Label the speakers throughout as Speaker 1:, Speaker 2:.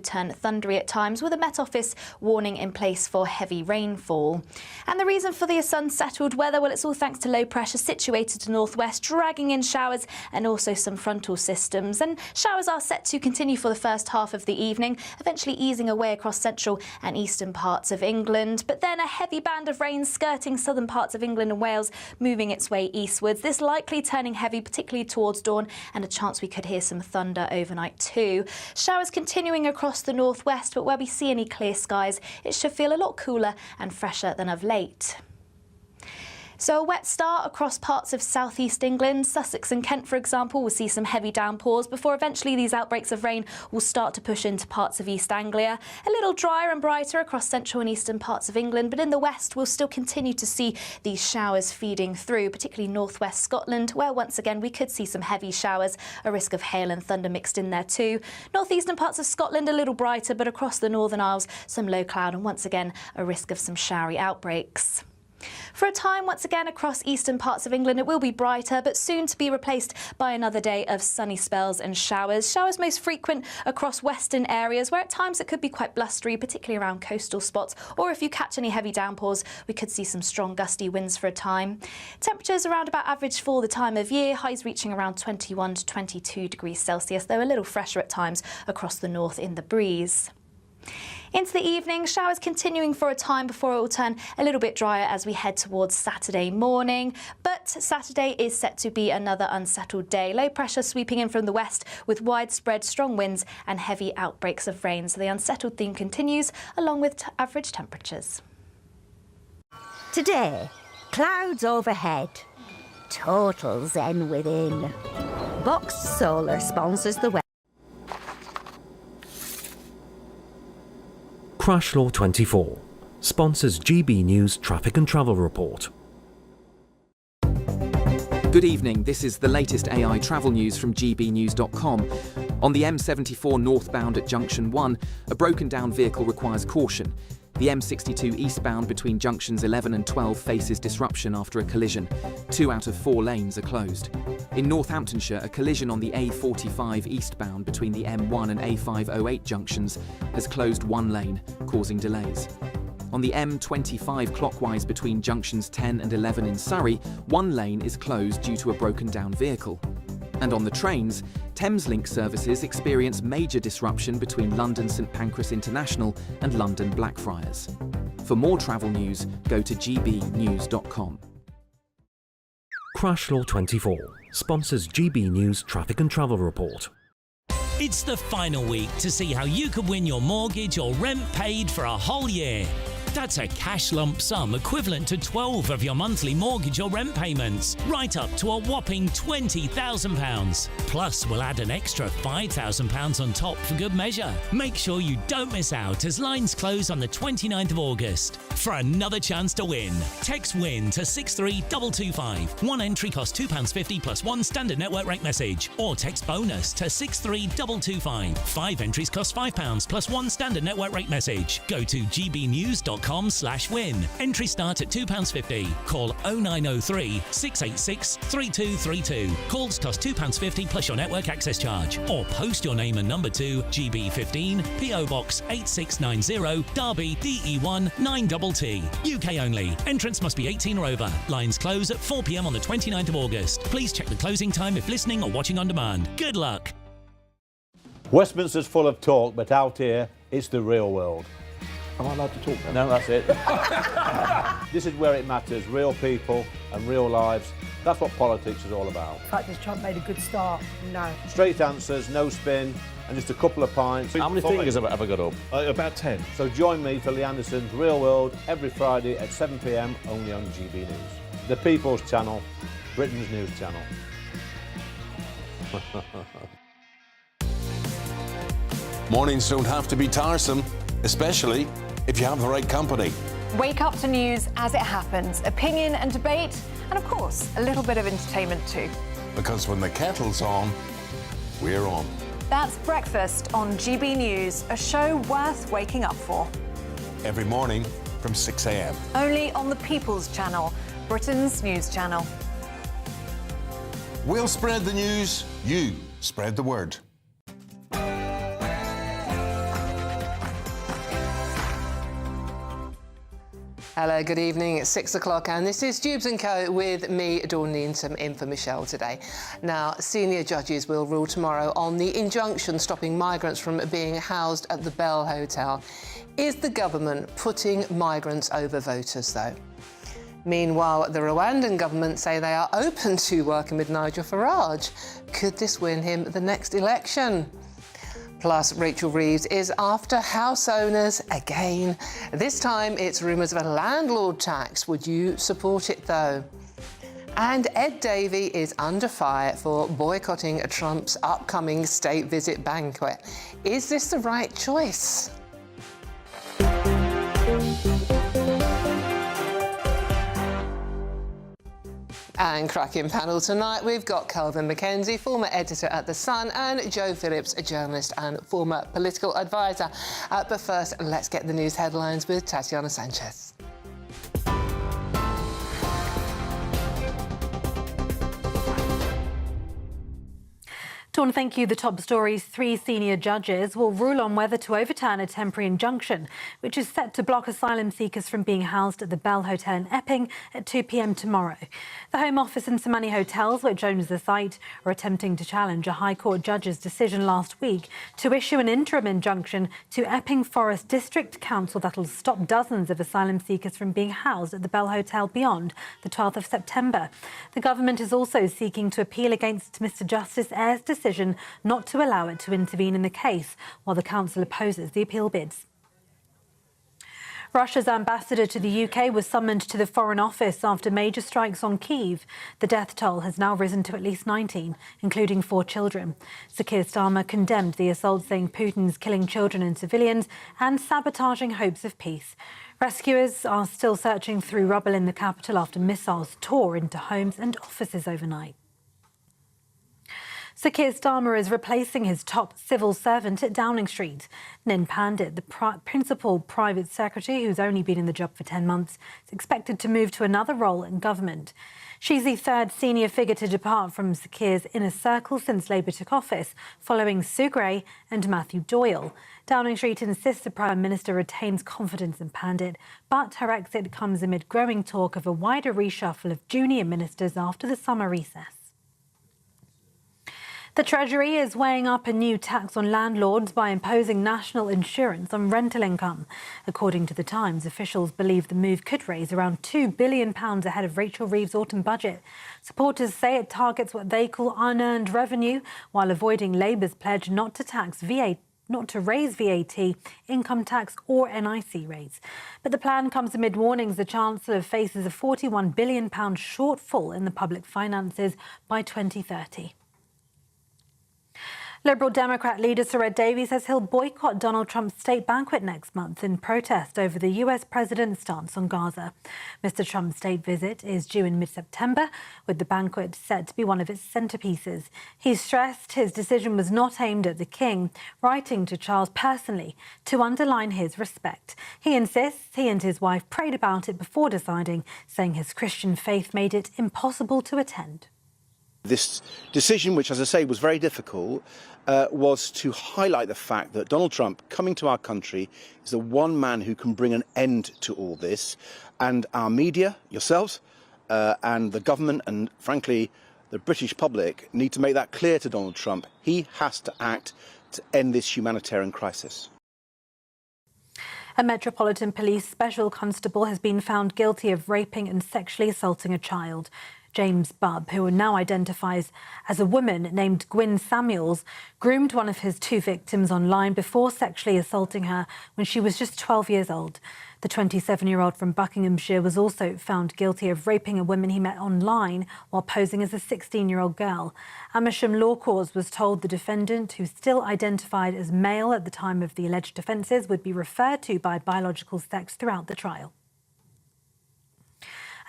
Speaker 1: turn thundery at times, with a Met Office warning in place for heavy rainfall. And the reason for the unsettled weather, well, it's all thanks to low pressure situated to northwest, dragging in showers and also some frontal systems. And showers are set to continue for the first half of the evening, eventually easing away across central and eastern parts of England. But then a heavy band of rain skirting southern parts of England and Wales, moving its way eastwards. This likely turning heavy, particularly towards dawn, and a chance we could hear some thunder overnight too. Showers continuing across the northwest, but where we see any clear skies, it should feel a lot cooler and fresher than of late. So a wet start across parts of southeast England. Sussex and Kent, for example, will see some heavy downpours before eventually these outbreaks of rain will start to push into parts of East Anglia. A little drier and brighter across central and eastern parts of England, but in the west we'll still continue to see these showers feeding through, particularly northwest Scotland, where once again we could see some heavy showers, a risk of hail and thunder mixed in there too. Northeastern parts of Scotland a little brighter, but across the Northern Isles some low cloud and once again a risk of some showery outbreaks. For a time, once again, across eastern parts of England, it will be brighter, but soon to be replaced by another day of sunny spells and showers. Showers most frequent across western areas, where at times it could be quite blustery, particularly around coastal spots, or if you catch any heavy downpours, we could see some strong gusty winds for a time. Temperatures around about average for the time of year, highs reaching around 21 to 22 degrees Celsius, though a little fresher at times across the north in the breeze. Into the evening, showers continuing for a time before it will turn a little bit drier as we head towards Saturday morning. But Saturday is set to be another unsettled day. Low pressure sweeping in from the west with widespread strong winds and heavy outbreaks of rain. So the unsettled theme continues along with average temperatures.
Speaker 2: Today, clouds overhead. Total zen within. Box Solar sponsors the weather.
Speaker 3: Crash Law 24 sponsors GB News Traffic and Travel Report.
Speaker 4: Good evening, this is the latest AI travel news from GBNews.com. On the M74 northbound at Junction 1, a broken down vehicle requires caution. The M62 eastbound between junctions 11 and 12 faces disruption after a collision. 2 out of 4 lanes are closed. In Northamptonshire, a collision on the A45 eastbound between the M1 and A508 junctions has closed 1 lane, causing delays. On the M25 clockwise between junctions 10 and 11 in Surrey, 1 lane is closed due to a broken down vehicle. And on the trains, Thameslink services experience major disruption between London St Pancras International and London Blackfriars. For more travel news, go to gbnews.com.
Speaker 3: Crash Law 24 sponsors GB News Traffic and Travel Report.
Speaker 5: It's the final week to see how you could win your mortgage or rent paid for a whole year. That's a cash lump sum equivalent to 12 of your monthly mortgage or rent payments, right up to a whopping £20,000. Plus, we'll add an extra £5,000 on top for good measure. Make sure you don't miss out as lines close on the 29th of August. For another chance to win, text WIN to 63225. One entry costs £2.50 plus 1 standard network rate message. Or text BONUS to 63225. 5 entries cost £5 plus 1 standard network rate message. Go to gbnews.com/win. Entry start at £2.50. Call 0903 686 3232. Calls cost £2.50 plus your network access charge. Or post your name and number to GB15 PO Box 8690 Derby DE1 9TT. UK only. Entrance must be 18 or over. Lines close at 4 p.m. on the 29th of August. Please check the closing time if listening or watching on demand. Good luck.
Speaker 6: Westminster's full of talk, but out here, it's the real world.
Speaker 7: Am I allowed to talk now?
Speaker 6: No, that's it. This is where it matters, real people and real lives. That's what politics is all about.
Speaker 8: In fact, has Trump made a good start? No.
Speaker 6: Straight answers, no spin, and just a couple of pints.
Speaker 7: How many fingers have I got up? About 10.
Speaker 6: So join me for Lee Anderson's Real World every Friday at 7 p.m. only on GB News. The People's Channel, Britain's news channel.
Speaker 9: Mornings don't have to be tiresome, especially if you have the right company.
Speaker 10: Wake up to news as it happens, opinion and debate, and of course, a little bit of entertainment too.
Speaker 9: Because when the kettle's on, we're on.
Speaker 10: That's Breakfast on GB News, a show worth waking up for.
Speaker 9: Every morning from 6 a.m.
Speaker 10: Only on the People's Channel, Britain's news channel.
Speaker 9: We'll spread the news, you spread the word.
Speaker 11: Hello, good evening. It's 6 o'clock and this is Dewbs & Co with me, Dawn Needham, in for Michelle today. Now, senior judges will rule tomorrow on the injunction stopping migrants from being housed at the Bell Hotel. Is the government putting migrants over voters, though? Meanwhile, the Rwandan government say they are open to working with Nigel Farage. Could this win him the next election? Plus, Rachel Reeves is after house owners again. This time, it's rumours of a landlord tax. Would you support it, though? And Ed Davey is under fire for boycotting Trump's upcoming state visit banquet. Is this the right choice? And cracking panel tonight, we've got Kelvin Mackenzie, former editor at The Sun, and Joe Phillips, a journalist and former political advisor. But first, let's get the news headlines with Tatiana Sanchez.
Speaker 12: Dawn, thank you. The top stories: 3 senior judges will rule on whether to overturn a temporary injunction, which is set to block asylum seekers from being housed at the Bell Hotel in Epping at 2 p.m. tomorrow. The Home Office and Somani Hotels, which owns the site, are attempting to challenge a High Court judge's decision last week to issue an interim injunction to Epping Forest District Council that'll stop dozens of asylum seekers from being housed at the Bell Hotel beyond the 12th of September. The government is also seeking to appeal against Mr Justice Ayres' decision not to allow it to intervene in the case, while the council opposes the appeal bids. Russia's ambassador to the UK was summoned to the Foreign Office after major strikes on Kyiv. The death toll has now risen to at least 19, including 4 children. Sir Keir Starmer condemned the assault, saying Putin's killing children and civilians and sabotaging hopes of peace. Rescuers are still searching through rubble in the capital after missiles tore into homes and offices overnight. Sir Keir Starmer is replacing his top civil servant at Downing Street. Nin Pandit, the principal private secretary, who's only been in the job for 10 months, is expected to move to another role in government. She's the 3rd senior figure to depart from Sir Keir's inner circle since Labour took office, following Sue Gray and Matthew Doyle. Downing Street insists the Prime Minister retains confidence in Pandit, but her exit comes amid growing talk of a wider reshuffle of junior ministers after the summer recess. The Treasury is weighing up a new tax on landlords by imposing national insurance on rental income. According to The Times, officials believe the move could raise around £2 billion ahead of Rachel Reeves' autumn budget. Supporters say it targets what they call unearned revenue, while avoiding Labour's pledge not to raise VAT, income tax or NIC rates. But the plan comes amid warnings the Chancellor faces a £41 billion shortfall in the public finances by 2030. Liberal Democrat leader Sir Ed Davey says he'll boycott Donald Trump's state banquet next month in protest over the US president's stance on Gaza. Mr Trump's state visit is due in mid-September, with the banquet set to be one of its centrepieces. He stressed his decision was not aimed at the king, writing to Charles personally to underline his respect. He insists he and his wife prayed about it before deciding, saying his Christian faith made it impossible to attend.
Speaker 13: This decision, which, as I say, was very difficult, was to highlight the fact that Donald Trump, coming to our country, is the one man who can bring an end to all this. And our media, yourselves, and the government, and frankly, the British public, need to make that clear to Donald Trump. He has to act to end this humanitarian crisis.
Speaker 12: A Metropolitan Police Special Constable has been found guilty of raping and sexually assaulting a child. James Bubb, who now identifies as a woman named Gwyn Samuels, groomed one of his 2 victims online before sexually assaulting her when she was just 12 years old. The 27-year-old from Buckinghamshire was also found guilty of raping a woman he met online while posing as a 16-year-old girl. Amersham Law Courts was told the defendant, who still identified as male at the time of the alleged offences, would be referred to by biological sex throughout the trial.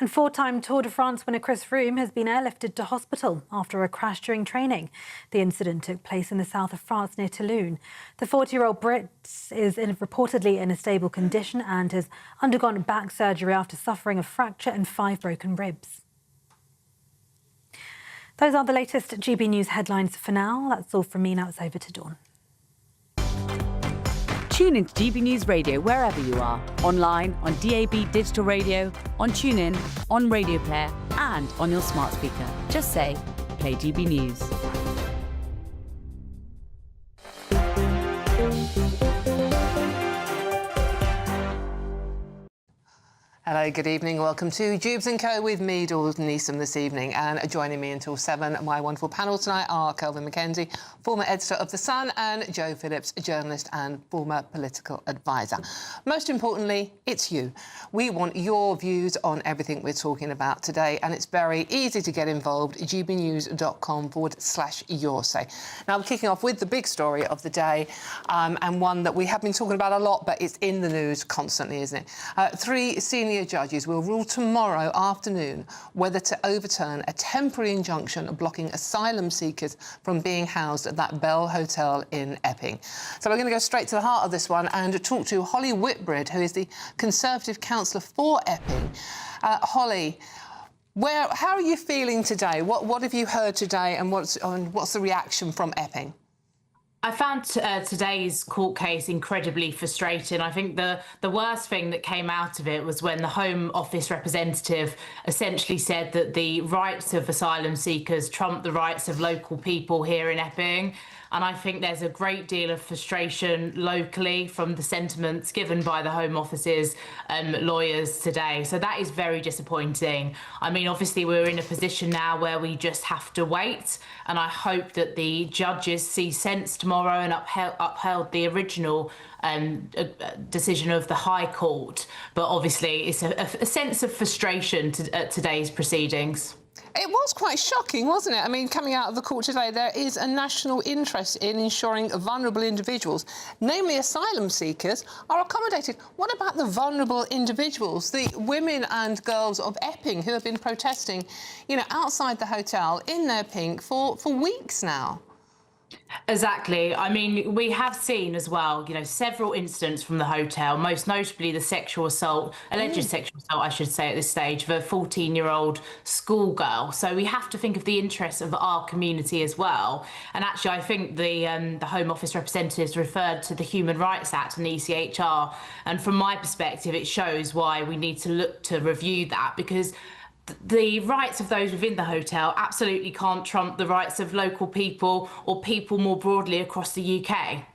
Speaker 12: And 4-time Tour de France winner Chris Froome has been airlifted to hospital after a crash during training. The incident took place in the south of France near Toulon. The 40-year-old Brit is reportedly in a stable condition and has undergone back surgery after suffering a fracture and 5 broken ribs. Those are the latest GB News headlines for now. That's all from me. Now it's over to Dawn.
Speaker 14: Tune into GB News Radio wherever you are, online, on DAB digital radio, on TuneIn, on Radio Player, and on your smart speaker. Just say, play GB News.
Speaker 11: Hello, good evening. Welcome to Dewbs & Co with me, Dawn Neeson, this evening. And joining me until 7, my wonderful panel tonight are Kelvin McKenzie, former editor of The Sun, and Joe Phillips, journalist and former political advisor. Most importantly, it's you. We want your views on everything we're talking about today, and it's very easy to get involved, gbnews.com/your say. Now, I'm kicking off with the big story of the day, and one that we have been talking about a lot, but it's in the news constantly, isn't it? 3 senior judges will rule tomorrow afternoon whether to overturn a temporary injunction blocking asylum seekers from being housed at that Bell Hotel in Epping. So we're going to go straight to the heart of this one and talk to Holly Whitbread, who is the Conservative councillor for Epping. Holly, how are you feeling today? What have you heard today, and what's the reaction from Epping?
Speaker 15: I found today's court case incredibly frustrating. I think the worst thing that came out of it was when the Home Office representative essentially said that the rights of asylum seekers trump the rights of local people here in Epping. And I think there's a great deal of frustration locally from the sentiments given by the Home Office's lawyers today. So that is very disappointing. I mean, obviously, we're in a position now where we just have to wait. And I hope that the judges see sense tomorrow and upheld the original decision of the High Court. But obviously, it's a sense of frustration at today's proceedings.
Speaker 11: It was quite shocking, wasn't it? I mean, coming out of the court today, there is a national interest in ensuring vulnerable individuals, namely asylum seekers, are accommodated. What about the vulnerable individuals, the women and girls of Epping who have been protesting, outside the hotel in their pink for weeks now?
Speaker 15: Exactly. I mean, we have seen as well, several incidents from the hotel, most notably the sexual assault, alleged sexual assault, I should say at this stage, of a 14-year-old schoolgirl. So we have to think of the interests of our community as well. And actually, I think the Home Office representatives referred to the Human Rights Act and the ECHR. And from my perspective, it shows why we need to look to review that, because the rights of those within the hotel absolutely can't trump the rights of local people or people more broadly across the UK.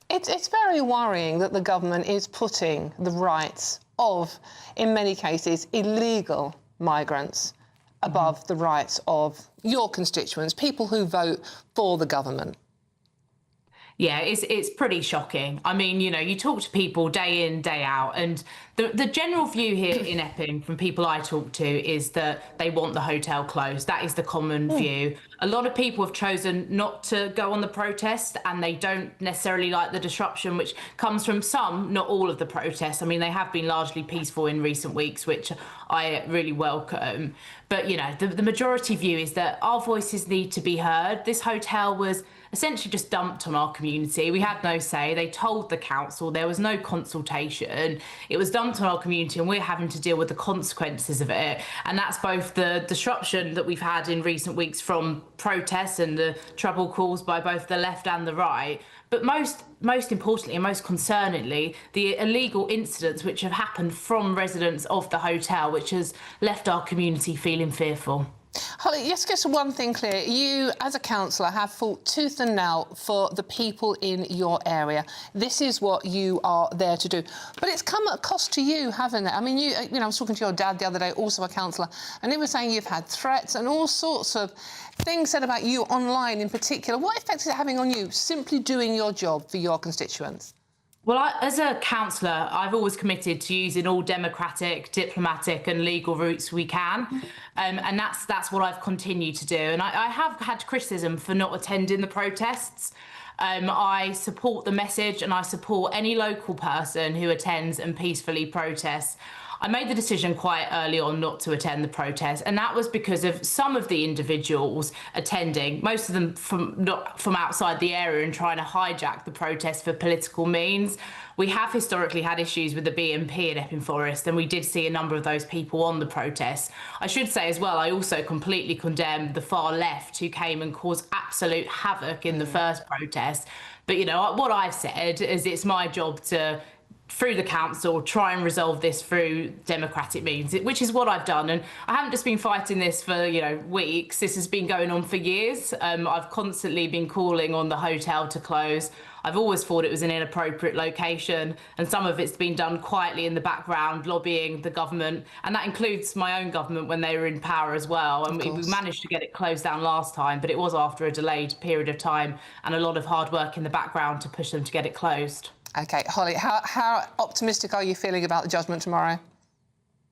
Speaker 11: It's very worrying that the government is putting the rights of, in many cases, illegal migrants above the rights of your constituents, people who vote for the government.
Speaker 15: Yeah, it's pretty shocking. I mean, you talk to people day in, day out, and the general view here in Epping from people I talk to is that they want the hotel closed. That is the common view. A lot of people have chosen not to go on the protest, and they don't necessarily like the disruption which comes from some, not all of the protests. I mean, they have been largely peaceful in recent weeks, which I really welcome. But, the majority view is that our voices need to be heard. This hotel was essentially just dumped on our community. We had no say. They told the council. There was no consultation. It was dumped on our community, and we're having to deal with the consequences of it. And that's both the disruption that we've had in recent weeks from protests and the trouble caused by both the left and the right, but most importantly and most concerningly, the illegal incidents which have happened from residents of the hotel, which has left our community feeling fearful.
Speaker 11: Holly, let's get one thing clear. You, as a councillor, have fought tooth and nail for the people in your area. This is what you are there to do. But it's come at a cost to you, haven't it? I mean, I was talking to your dad the other day, also a councillor, and he was saying you've had threats and all sorts of things said about you online in particular. What effect is it having on you, simply doing your job for your constituents?
Speaker 15: Well, as a councillor, I've always committed to using all democratic, diplomatic and legal routes we can. And that's what I've continued to do. And I have had criticism for not attending the protests. I support the message, and I support any local person who attends and peacefully protests. I made the decision quite early on not to attend the protest, and that was because of some of the individuals attending, most of them not from outside the area and trying to hijack the protest for political means. We have historically had issues with the BNP in Epping Forest, and we did see a number of those people on the protests. I should say as well, I also completely condemned the far left who came and caused absolute havoc in the first protest. But, you know, what I've said is it's my job to, through the council, try and resolve this through democratic means, which is what I've done. And I haven't just been fighting this for, you know, weeks. This has been going on for years. I've constantly been calling on the hotel to close. I've always thought it was an inappropriate location, and some of it's been done quietly in the background, lobbying the government, and that includes my own government when they were in power as well. And we managed to get it closed down last time, but it was after a delayed period of time and a lot of hard work in the background to push them to get it closed.
Speaker 11: OK, Holly, how optimistic are you feeling about the judgment tomorrow?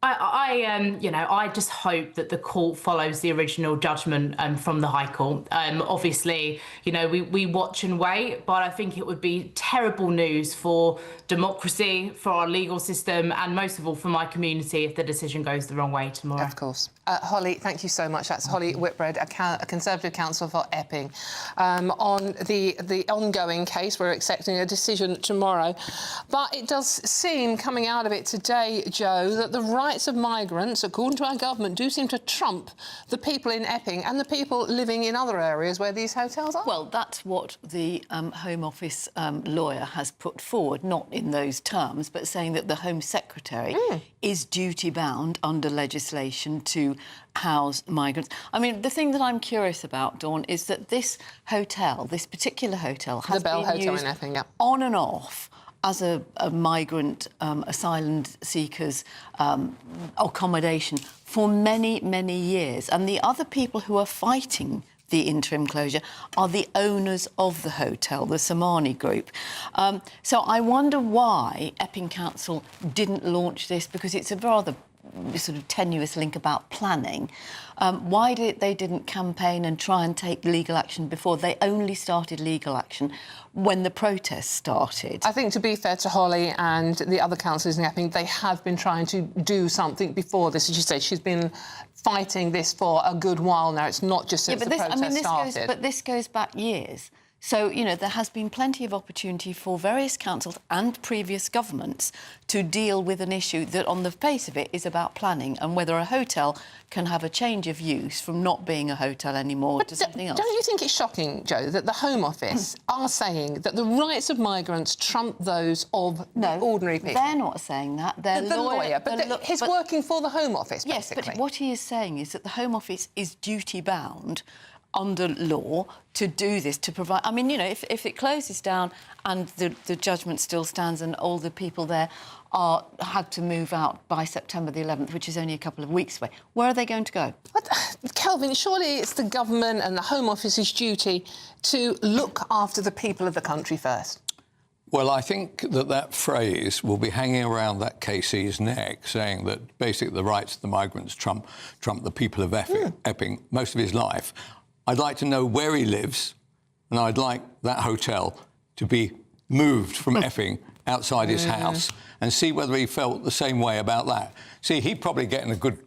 Speaker 15: You know, I just hope that the court follows the original judgment from the High Court. Obviously, you know, we watch and wait, but I think it would be terrible news for democracy, for our legal system, and most of all for my community if the decision goes the wrong way tomorrow.
Speaker 11: Of course. Holly, thank you so much. That's Holly Whitbread, a Conservative councillor for Epping. On the ongoing case, we're expecting a decision tomorrow. But it does seem, coming out of it today, Joe, that the rights of migrants, according to our government, do seem to trump the people in Epping and the people living in other areas where these hotels are.
Speaker 16: Well, that's what the Home Office lawyer has put forward, not in those terms, but saying that the Home Secretary is duty-bound under legislation to house migrants. I mean, the thing that I'm curious about, Dawn, is that this hotel, this particular hotel, has been used
Speaker 11: in Epping,
Speaker 16: on and off as a migrant asylum seekers accommodation for many, many years. And the other people who are fighting the interim closure are the owners of the hotel, the Somani Group. So I wonder why Epping Council didn't launch this, because it's a rather sort of tenuous link about planning. Why they didn't campaign and try and take legal action before? They only started legal action when the protests started.
Speaker 11: I think, to be fair to Holly and the other councillors in Epping, they have been trying to do something before this. As you say, she's been fighting this for a good while now. It's not just since the protest started.
Speaker 16: But this goes back years. So, you know, there has been plenty of opportunity for various councils and previous governments to deal with an issue that, on the face of it, is about planning and whether a hotel can have a change of use from not being a hotel anymore to something else.
Speaker 11: Don't you think it's shocking, Joe, that the Home Office are saying that the rights of migrants trump those of ordinary people?
Speaker 16: They're not saying that. They're
Speaker 11: the lawyer, but he's working for the Home Office, basically.
Speaker 16: Yes, but what he is saying is that the Home Office is duty-bound under law to do this, to provide... I mean, you know, if it closes down and the judgment still stands and all the people there had to move out by September the 11th, which is only a couple of weeks away, where are they going to go?
Speaker 11: But, Kelvin, surely it's the government and the Home Office's duty to look after the people of the country first.
Speaker 17: Well, I think that phrase will be hanging around that KC's neck, saying that basically the rights of the migrants trump the people of Epping most of his life. I'd like to know where he lives, and I'd like that hotel to be moved from Epping outside his house and see whether he felt the same way about that. See, he'd probably get in a good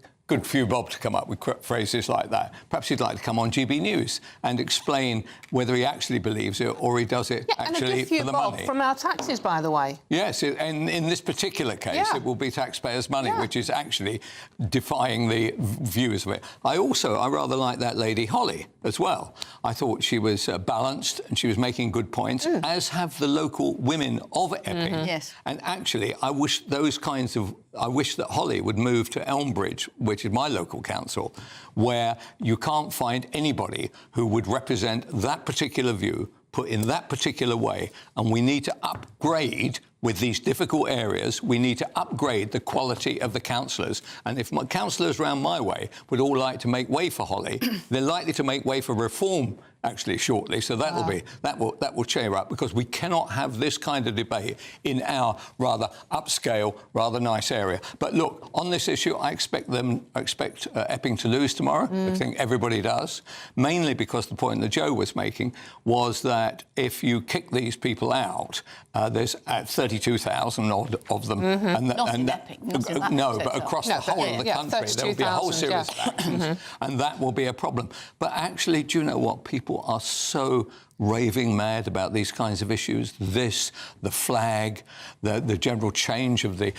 Speaker 17: few bob to come up with phrases like that. Perhaps he'd like to come on GB News and explain whether he actually believes it or he does it actually for the money.
Speaker 11: From our taxes, by the way.
Speaker 17: Yes, and in this particular case, it will be taxpayers' money, which is actually defying the views of it. I rather like that lady, Holly, as well. I thought she was balanced and she was making good points, as have the local women of Epping.
Speaker 16: Yes.
Speaker 17: And actually, I wish that Holly would move to Elmbridge, which is my local council, where you can't find anybody who would represent that particular view put in that particular way. And we need to upgrade with these difficult areas. We need to upgrade the quality of the councillors. And if my councillors round my way would all like to make way for Holly, they're likely to make way for reform actually shortly. So that will cheer up, because we cannot have this kind of debate in our rather upscale, rather nice area. But look, on this issue, I expect Epping to lose tomorrow. I think everybody does, mainly because the point that Joe was making was that if you kick these people out, there's 32,000 odd of them.
Speaker 16: Not in Epping.
Speaker 17: But across the whole of the country, there will be a whole series of actions, and that will be a problem. But actually, do you know what? People are so raving mad about these kinds of issues. This, the flag, the general change of the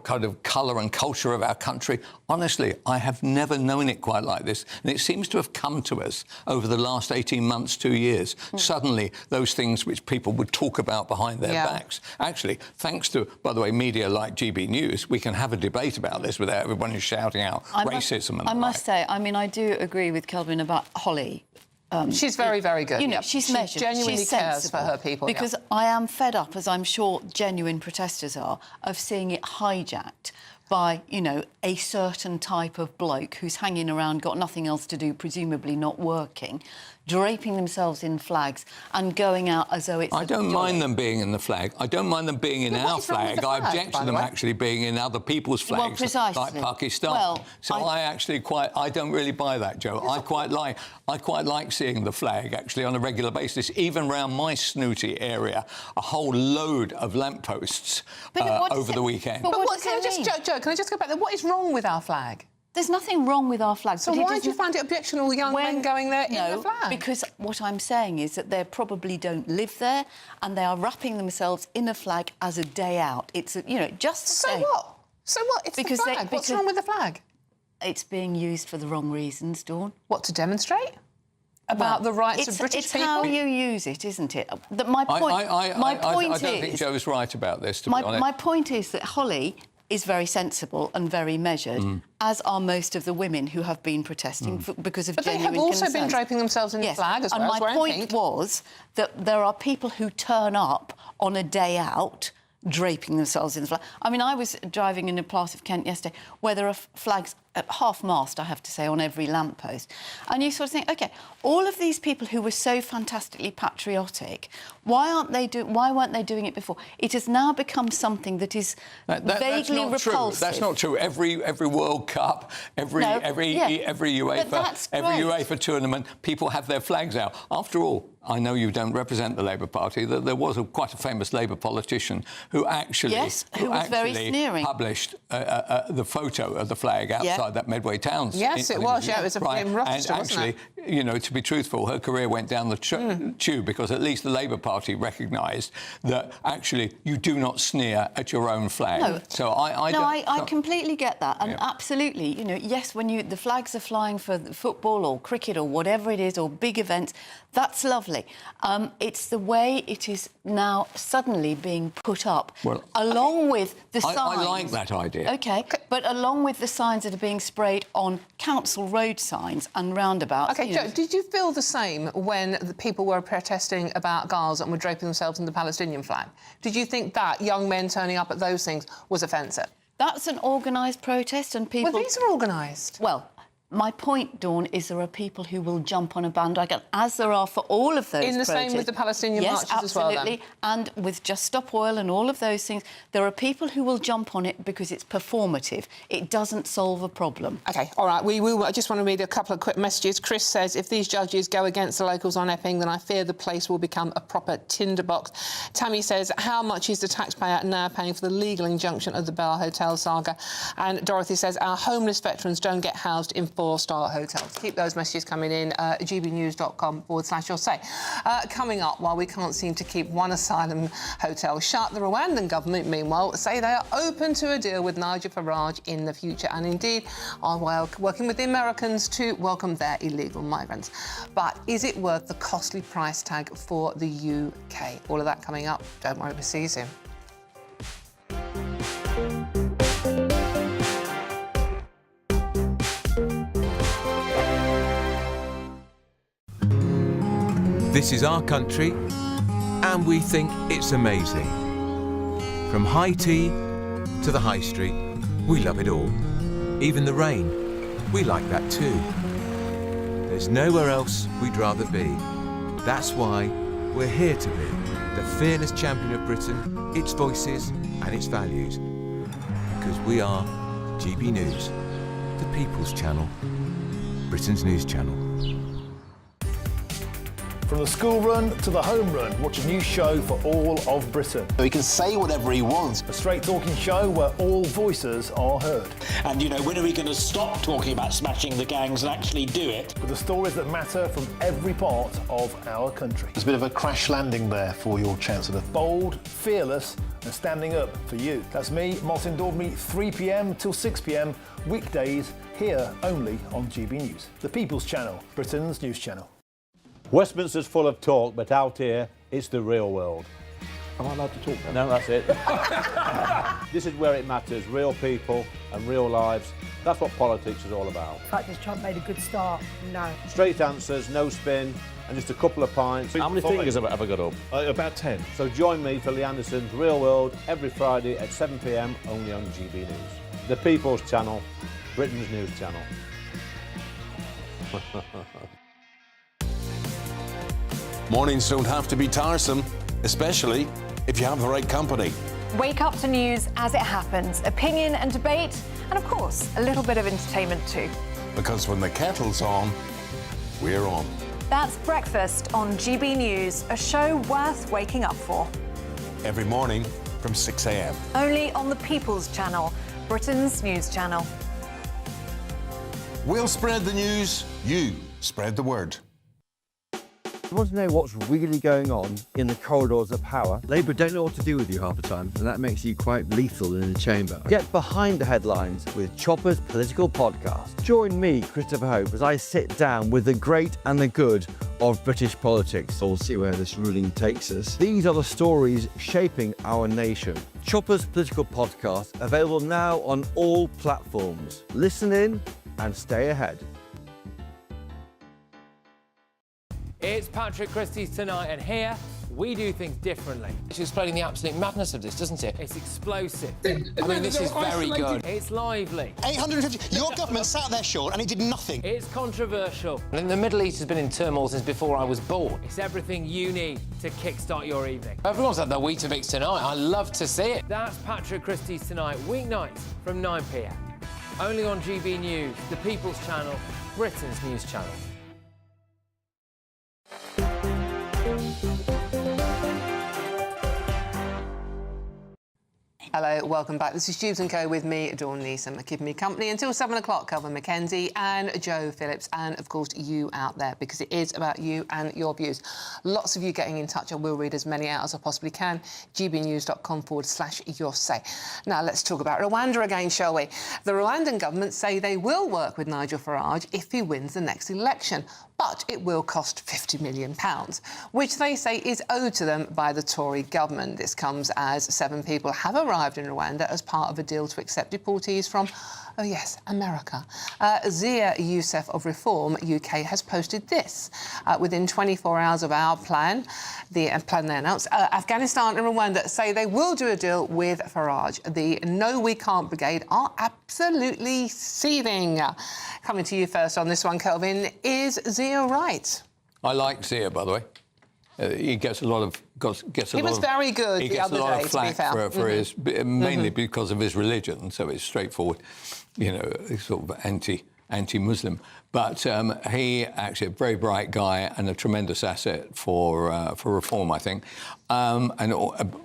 Speaker 17: kind of colour and culture of our country. Honestly, I have never known it quite like this. And it seems to have come to us over the last 18 months, 2 years. Suddenly, those things which people would talk about behind their backs. Actually, thanks to, by the way, media like GB News, we can have a debate about this without everyone shouting out racism and
Speaker 16: I must say, I mean, I do agree with Kelvin about Holly.
Speaker 11: She's very, very good.
Speaker 16: You know, she's measured.
Speaker 11: Genuinely
Speaker 16: she's
Speaker 11: cares for her people.
Speaker 16: Because I am fed up, as I'm sure genuine protesters are, of seeing it hijacked by, you know, a certain type of bloke who's hanging around, got nothing else to do, presumably not working, draping themselves in flags and going out as though it's...
Speaker 17: I don't mind them being in the flag. I don't mind them being in our flag. I object to them actually being in other people's flags, like Pakistan. So I actually I don't really buy that, Joe. I quite like seeing the flag actually on a regular basis. Even around my snooty area, a whole load of lampposts over the weekend.
Speaker 11: But Joe, can I just go back there? What is wrong with our flag?
Speaker 16: There's nothing wrong with our flag.
Speaker 11: So why do you find it objectionable, young men going there in the flag?
Speaker 16: Because what I'm saying is that they probably don't live there and they are wrapping themselves in a flag as a day out. It's, you know, just to say...
Speaker 11: what? So what? It's the flag. What's wrong with the flag?
Speaker 16: It's being used for the wrong reasons, Dawn.
Speaker 11: What, to demonstrate? About the rights of British people?
Speaker 16: It's how you use it, isn't it? My point
Speaker 17: I don't think Joe's right about this, to be honest.
Speaker 16: My point is that Holly is very sensible and very measured, as are most of the women who have been protesting because of genuine concerns. But they have also been draping
Speaker 11: themselves in the flag as well.
Speaker 16: And my point was that there are people who turn up on a day out draping themselves in the flag. I mean, I was driving in a part of Kent yesterday where there are flags at half-mast, I have to say, on every lamppost. And you sort of think, OK, all of these people who were so fantastically patriotic, why weren't they doing it before? It has now become something that is vaguely repulsive.
Speaker 17: That's not true. Every World Cup, every UEFA tournament, people have their flags out. After all, I know you don't represent the Labour Party. There was quite a famous Labour politician who actually,
Speaker 16: very sneering,
Speaker 17: published the photo of the flag outside that Medway Towns.
Speaker 11: Yes, it was. Yeah, it was in Rochester,
Speaker 17: wasn't it? You know, to be truthful, her career went down the tube because at least the Labour Party recognised that actually you do not sneer at your own flag.
Speaker 16: No.
Speaker 17: So I
Speaker 16: completely get that, and absolutely, you know, yes, when the flags are flying for football or cricket or whatever it is, or big events, that's lovely. It's the way it is now suddenly being put up, along with the signs.
Speaker 17: I like that idea.
Speaker 16: OK, but along with the signs that are being sprayed on council road signs and roundabouts.
Speaker 11: OK, Joe, did you feel the same when the people were protesting about Gaza and were draping themselves in the Palestinian flag? Did you think that young men turning up at those things was offensive?
Speaker 16: That's an organised protest and people...
Speaker 11: Well, these are organised.
Speaker 16: Well, my point, Dawn, is there are people who will jump on a bandwagon, as there are for all of those
Speaker 11: In the same with the Palestinian marches as well, then?
Speaker 16: Yes, absolutely. And with Just Stop Oil and all of those things, there are people who will jump on it because it's performative. It doesn't solve a problem.
Speaker 11: OK, all right, I just want to read a couple of quick messages. Chris says, if these judges go against the locals on Epping, then I fear the place will become a proper tinderbox. Tammy says, how much is the taxpayer now paying for the legal injunction of the Bell Hotel saga? And Dorothy says, our homeless veterans don't get housed in four-star hotels. Keep those messages coming in. gbnews.com/your say. Coming up, while we can't seem to keep one asylum hotel shut, the Rwandan government, meanwhile, say they are open to a deal with Nigel Farage in the future, and indeed are working with the Americans to welcome their illegal migrants. But is it worth the costly price tag for the UK? All of that coming up. Don't worry, we'll see you soon.
Speaker 18: This is our country, and we think it's amazing. From high tea to the high street, we love it all. Even the rain, we like that too. There's nowhere else we'd rather be. That's why we're here to be the fearless champion of Britain, its voices and its values. Because we are GB News, the People's Channel, Britain's news channel.
Speaker 19: From the school run to the home run, watch a new show for all of Britain.
Speaker 20: He can say whatever he wants.
Speaker 19: A straight-talking show where all voices are heard.
Speaker 20: And, you know, when are we going to stop talking about smashing the gangs and actually do it?
Speaker 19: With the stories that matter from every part of our country.
Speaker 21: There's a bit of a crash landing there for your Chancellor.
Speaker 19: Bold, fearless and standing up for you. That's me, Martin Dewbs, 3 p.m. till 6 p.m, weekdays, here only on GB News. The People's Channel, Britain's news channel.
Speaker 6: Westminster's full of talk, but out here, it's the real world.
Speaker 7: Am I allowed to talk now?
Speaker 6: No, that's it. This is where it matters, real people and real lives. That's what politics is all about.
Speaker 8: The fact is Trump made a good start, no.
Speaker 6: Straight answers, no spin, and just a couple of pints.
Speaker 7: How many fingers have I got up? About 10.
Speaker 6: So join me for Lee Anderson's Real World every Friday at 7 p.m, only on GB News. The People's Channel, Britain's news channel.
Speaker 9: Mornings don't have to be tiresome, especially if you have the right company.
Speaker 10: Wake up to news as it happens, opinion and debate, and of course, a little bit of entertainment too.
Speaker 9: Because when the kettle's on, we're on.
Speaker 10: That's Breakfast on GB News, a show worth waking up for.
Speaker 9: Every morning from 6 a.m.
Speaker 10: Only on the People's Channel, Britain's news channel.
Speaker 9: We'll spread the news, you spread the word.
Speaker 22: You want to know what's really going on in the corridors of power? Labour don't know what to do with you half the time, and that makes you quite lethal in the chamber. Get behind the headlines with Chopper's Political Podcast. Join me, Christopher Hope, as I sit down with the great and the good of British politics. We'll see where this ruling takes us. These are the stories shaping our nation. Chopper's Political Podcast, available now on all platforms. Listen in and stay ahead.
Speaker 23: It's Patrick Christie's Tonight, and here we do things differently.
Speaker 24: It's explaining the absolute madness of this, doesn't it?
Speaker 23: It's explosive.
Speaker 24: I mean, this is very good.
Speaker 23: It's lively.
Speaker 20: 850. Your government sat there, Sean, and it did nothing.
Speaker 23: It's controversial.
Speaker 24: And the Middle East has been in turmoil since before I was born.
Speaker 23: It's everything you need to kickstart your evening.
Speaker 24: Everyone's had their Weetabix tonight. I love to see it.
Speaker 23: That's Patrick Christie's Tonight, weeknights from 9 p.m. Only on GB News, the People's Channel, Britain's news channel.
Speaker 11: Hello, welcome back. This is Dewbs & Co with me, Dawn Neeson, keeping me company until 7 o'clock. Kelvin Mackenzie and Joe Phillips, and of course you out there, because it is about you and your views. Lots of you getting in touch. I will read as many out as I possibly can. gbnews.com/your say. Now let's talk about Rwanda again, shall we? The Rwandan government say they will work with Nigel Farage if he wins the next election, but it will cost £50 million, which they say is owed to them by the Tory government. This comes as 7 people have arrived in Rwanda as part of a deal to accept deportees from, oh yes, America. Zia Youssef of Reform UK has posted this. Within 24 hours of our plan, the plan they announced, Afghanistan and Rwanda say they will do a deal with Farage. The No We Can't Brigade are absolutely seething. Coming to you first on this one, Kelvin, is Zia right?
Speaker 17: I like Zia, by the way. He gets a lot of
Speaker 11: He was very good the other day, to be fair.
Speaker 17: For his, mainly because of his religion, so it's straightforward, you know, sort of anti-Muslim. But he actually a very bright guy and a tremendous asset for Reform, I think. And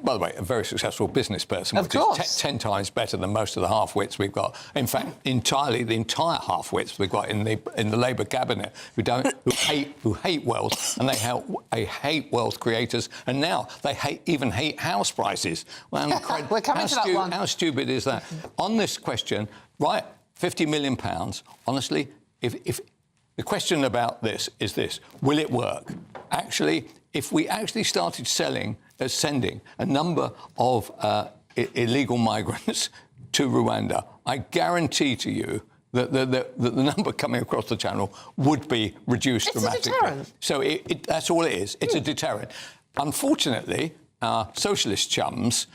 Speaker 17: by the way, a very successful business person, which is 10 times better than most of the half-wits we've got. In fact, entirely the entire half-wits we've got in the Labour cabinet who hate wealth, and they hate wealth creators, and now they even hate house prices. Well,
Speaker 11: we're coming to that one.
Speaker 17: How stupid is that? On this question, right? £50 million. Honestly, if the question about this is this: will it work? Actually, if we actually started sending a number of illegal migrants to Rwanda, I guarantee to you that the number coming across the channel would be reduced dramatically.
Speaker 11: It's a deterrent.
Speaker 17: So that's all it is. It's a deterrent. Unfortunately, our socialist chums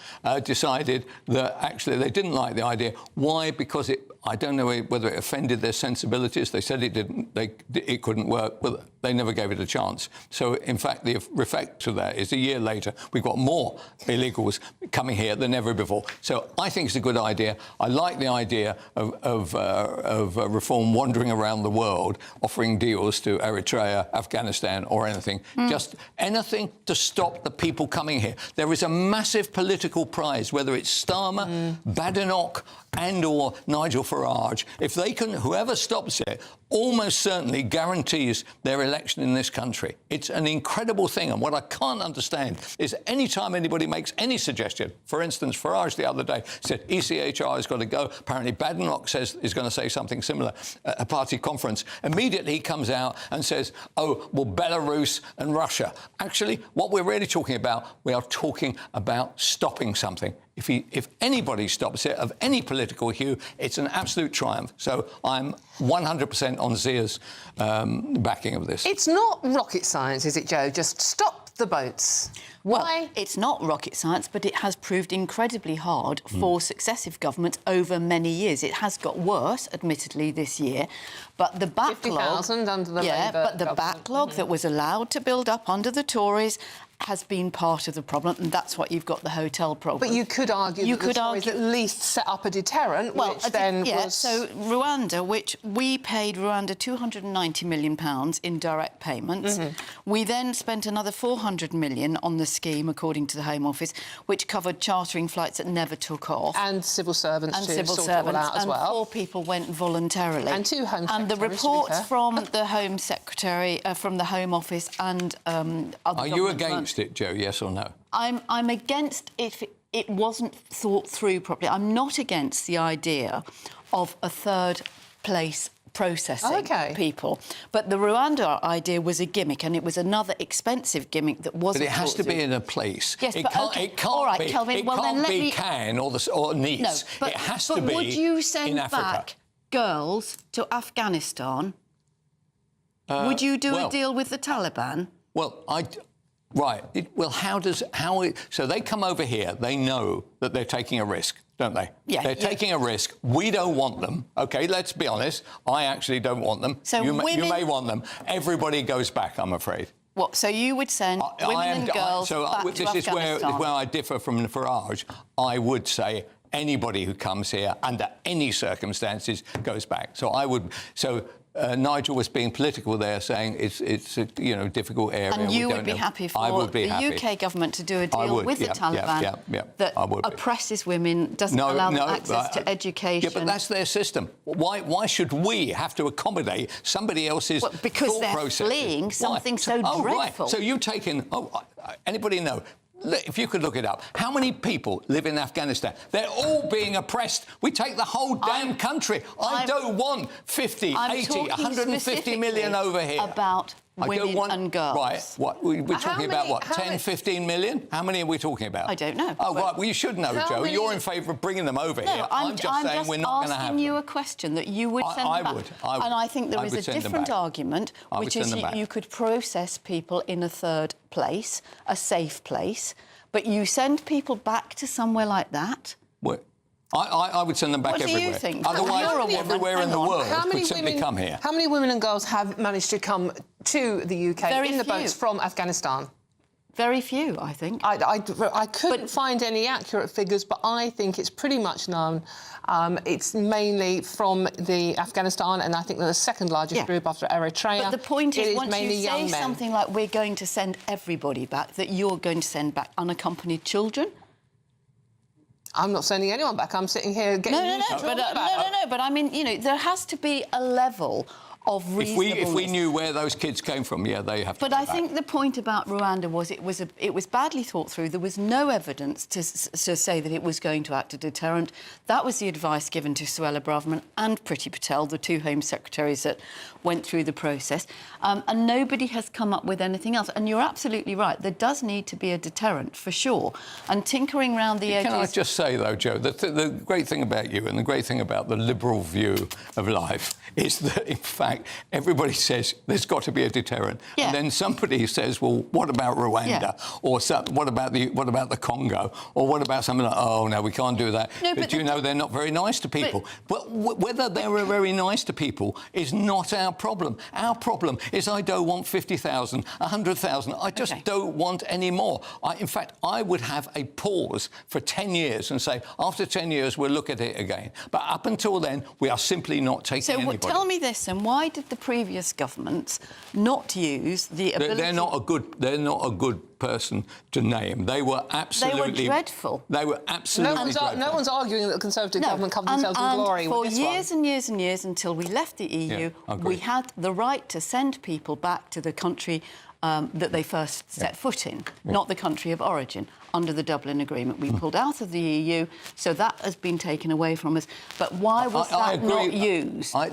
Speaker 17: decided that actually they didn't like the idea. Why? Because it I don't know whether it offended their sensibilities. They said it didn't. It couldn't work, but they never gave it a chance. So, in fact, the effect of that is a year later, we've got more illegals coming here than ever before. So I think it's a good idea. I like the idea of reform wandering around the world, offering deals to Eritrea, Afghanistan or anything. Just anything to stop the people coming here. There is a massive political prize, whether it's Starmer, Badenoch and or Nigel Farage. If they can, whoever stops it, almost certainly guarantees their election in this country. It's an incredible thing. And what I can't understand is any time anybody makes any suggestion, for instance, Farage the other day said ECHR has got to go. Apparently Badenoch says is going to say something similar at a party conference. Immediately he comes out and says, oh, well, Belarus and Russia. Actually, what we're really talking about, we are talking about stopping something. If anybody stops it, of any political hue, it's an absolute triumph. So I'm 100% on Zia's backing of this.
Speaker 11: It's not rocket science, is it, Joe? Just stop the boats. Why?
Speaker 16: Well, it's not rocket science, but it has proved incredibly hard for successive governments over many years. It has got worse, admittedly, this year, but the backlog...
Speaker 11: 50,000 under the Labour
Speaker 16: but the
Speaker 11: government.
Speaker 16: backlog that was allowed to build up under the Tories has been part of the problem, and that's what you've got the hotel problem.
Speaker 11: But you could argue that the Tories at least set up a deterrent, which then was...
Speaker 16: So Rwanda, which we paid Rwanda £290 million in direct payments. We then spent another £400 million on the scheme, according to the Home Office, which covered chartering flights that never took off.
Speaker 11: And civil servants
Speaker 16: and
Speaker 11: to
Speaker 16: civil
Speaker 11: sort it all
Speaker 16: servants,
Speaker 11: out as
Speaker 16: and
Speaker 11: well.
Speaker 16: 4 people went voluntarily.
Speaker 11: And 2 Home Secretaries,
Speaker 16: And the reports from the Home Secretary, from the Home Office and other
Speaker 17: Are you against it, Joe, yes or no?
Speaker 16: I'm against if it wasn't thought through properly. I'm not against the idea of a third place processing people. But the Rwanda idea was a gimmick, and it was another expensive gimmick that wasn't.
Speaker 17: But it has
Speaker 16: thought
Speaker 17: to
Speaker 16: through.
Speaker 17: be in a place.
Speaker 16: Yes,
Speaker 17: it
Speaker 16: but
Speaker 17: can't,
Speaker 16: okay.
Speaker 17: it can't
Speaker 16: All right,
Speaker 17: be.
Speaker 16: Kelvin,
Speaker 17: it
Speaker 16: well,
Speaker 17: can't
Speaker 16: then
Speaker 17: be
Speaker 16: let me...
Speaker 17: Cannes or Nice.
Speaker 16: No, but,
Speaker 17: it has to be.
Speaker 16: Would you send
Speaker 17: in Africa.
Speaker 16: back girls to Afghanistan? Would you do a deal with the Taliban?
Speaker 17: Well, right. So they come over here. They know that they're taking a risk, don't they?
Speaker 16: Yeah.
Speaker 17: They're taking a risk. We don't want them. OK, let's be honest. I actually don't want them.
Speaker 16: So
Speaker 17: you
Speaker 16: women...
Speaker 17: may want them. Everybody goes back, I'm afraid.
Speaker 16: What? So you would send women and girls back to
Speaker 17: This is
Speaker 16: Afghanistan?
Speaker 17: where I differ from Farage. I would say anybody who comes here under any circumstances goes back. So I would. So. Nigel was being political there, saying it's a difficult area.
Speaker 16: And you would be happy for the UK government to do a deal with the Taliban that oppresses women, doesn't allow them access to education.
Speaker 17: Yeah, but that's their system. Why should we have to accommodate somebody else's
Speaker 16: because they're
Speaker 17: processes?
Speaker 16: fleeing something so dreadful.
Speaker 17: Right. So you take in... anybody know... If you could look it up, how many people live in Afghanistan? They're all being oppressed. We take the whole damn country. I don't want 50, 80, 150 million over here.
Speaker 16: About women and girls.
Speaker 17: Right. What? We're talking about what? 10, 15 million? How many are we talking about?
Speaker 16: I don't know.
Speaker 17: Oh, right. Well, you should know, Joe. You're in favour of bringing them over here. I'm just saying we're not going to have them.
Speaker 16: I'm asking you a question that you would send back.
Speaker 17: I would.
Speaker 16: And I think there is a different argument, which is you could process people in a third place, a safe place, but you send people back to somewhere like that?
Speaker 17: What? I would send them back everywhere.
Speaker 16: What do you think?
Speaker 17: Otherwise, everywhere in the world could simply come here.
Speaker 11: How many women and girls have managed to come to the UK in the boats from Afghanistan?
Speaker 16: Very few, I think.
Speaker 11: I couldn't find any accurate figures, but I think it's pretty much known. It's mainly from the Afghanistan, and I think they're the second largest group after Eritrea.
Speaker 16: But the point is, once
Speaker 11: mainly
Speaker 16: you say
Speaker 11: young men.
Speaker 16: something like we're going to send everybody back, that you're going to send back unaccompanied children?
Speaker 11: I'm not sending anyone back. I'm sitting here getting used to talking about it.
Speaker 16: But I mean, there has to be a level of reasonableness.
Speaker 17: If we knew where those kids came from, they have to.
Speaker 16: But I think the point about Rwanda was it was badly thought through. There was no evidence to say that it was going to act a deterrent. That was the advice given to Suella Braverman and Priti Patel, the 2 Home Secretaries that went through the process, and nobody has come up with anything else. And you're absolutely right. There does need to be a deterrent for sure. And tinkering around the edges.
Speaker 17: Can I just say though, Joe, the great thing about you and the great thing about the liberal view of life is that in fact fact, everybody says there's got to be a deterrent.
Speaker 16: Yeah.
Speaker 17: And then somebody says, well, what about Rwanda? Or what about the Congo? Or what about something like, oh, no, we can't do that.
Speaker 16: No,
Speaker 17: but you know, they're not very nice to people. But whether they're very nice to people is not our problem. Our problem is I don't want 50,000, 100,000. I just don't want any more. In fact, I would have a pause for 10 years and say, after 10 years, we'll look at it again. But up until then, we are simply not taking anybody.
Speaker 16: So tell me this, and why did the previous governments not use the ability...
Speaker 17: They're not a good person to name. They were absolutely...
Speaker 16: They were dreadful.
Speaker 17: They were absolutely dreadful.
Speaker 11: No one's arguing that the Conservative government covered themselves in glory
Speaker 16: for
Speaker 11: with this
Speaker 16: years
Speaker 11: one.
Speaker 16: and years and years until we left the EU, we had the right to send people back to the country that they first set foot in, not the country of origin, under the Dublin Agreement. We pulled out of the EU, so that has been taken away from us. But why was that not used?
Speaker 17: I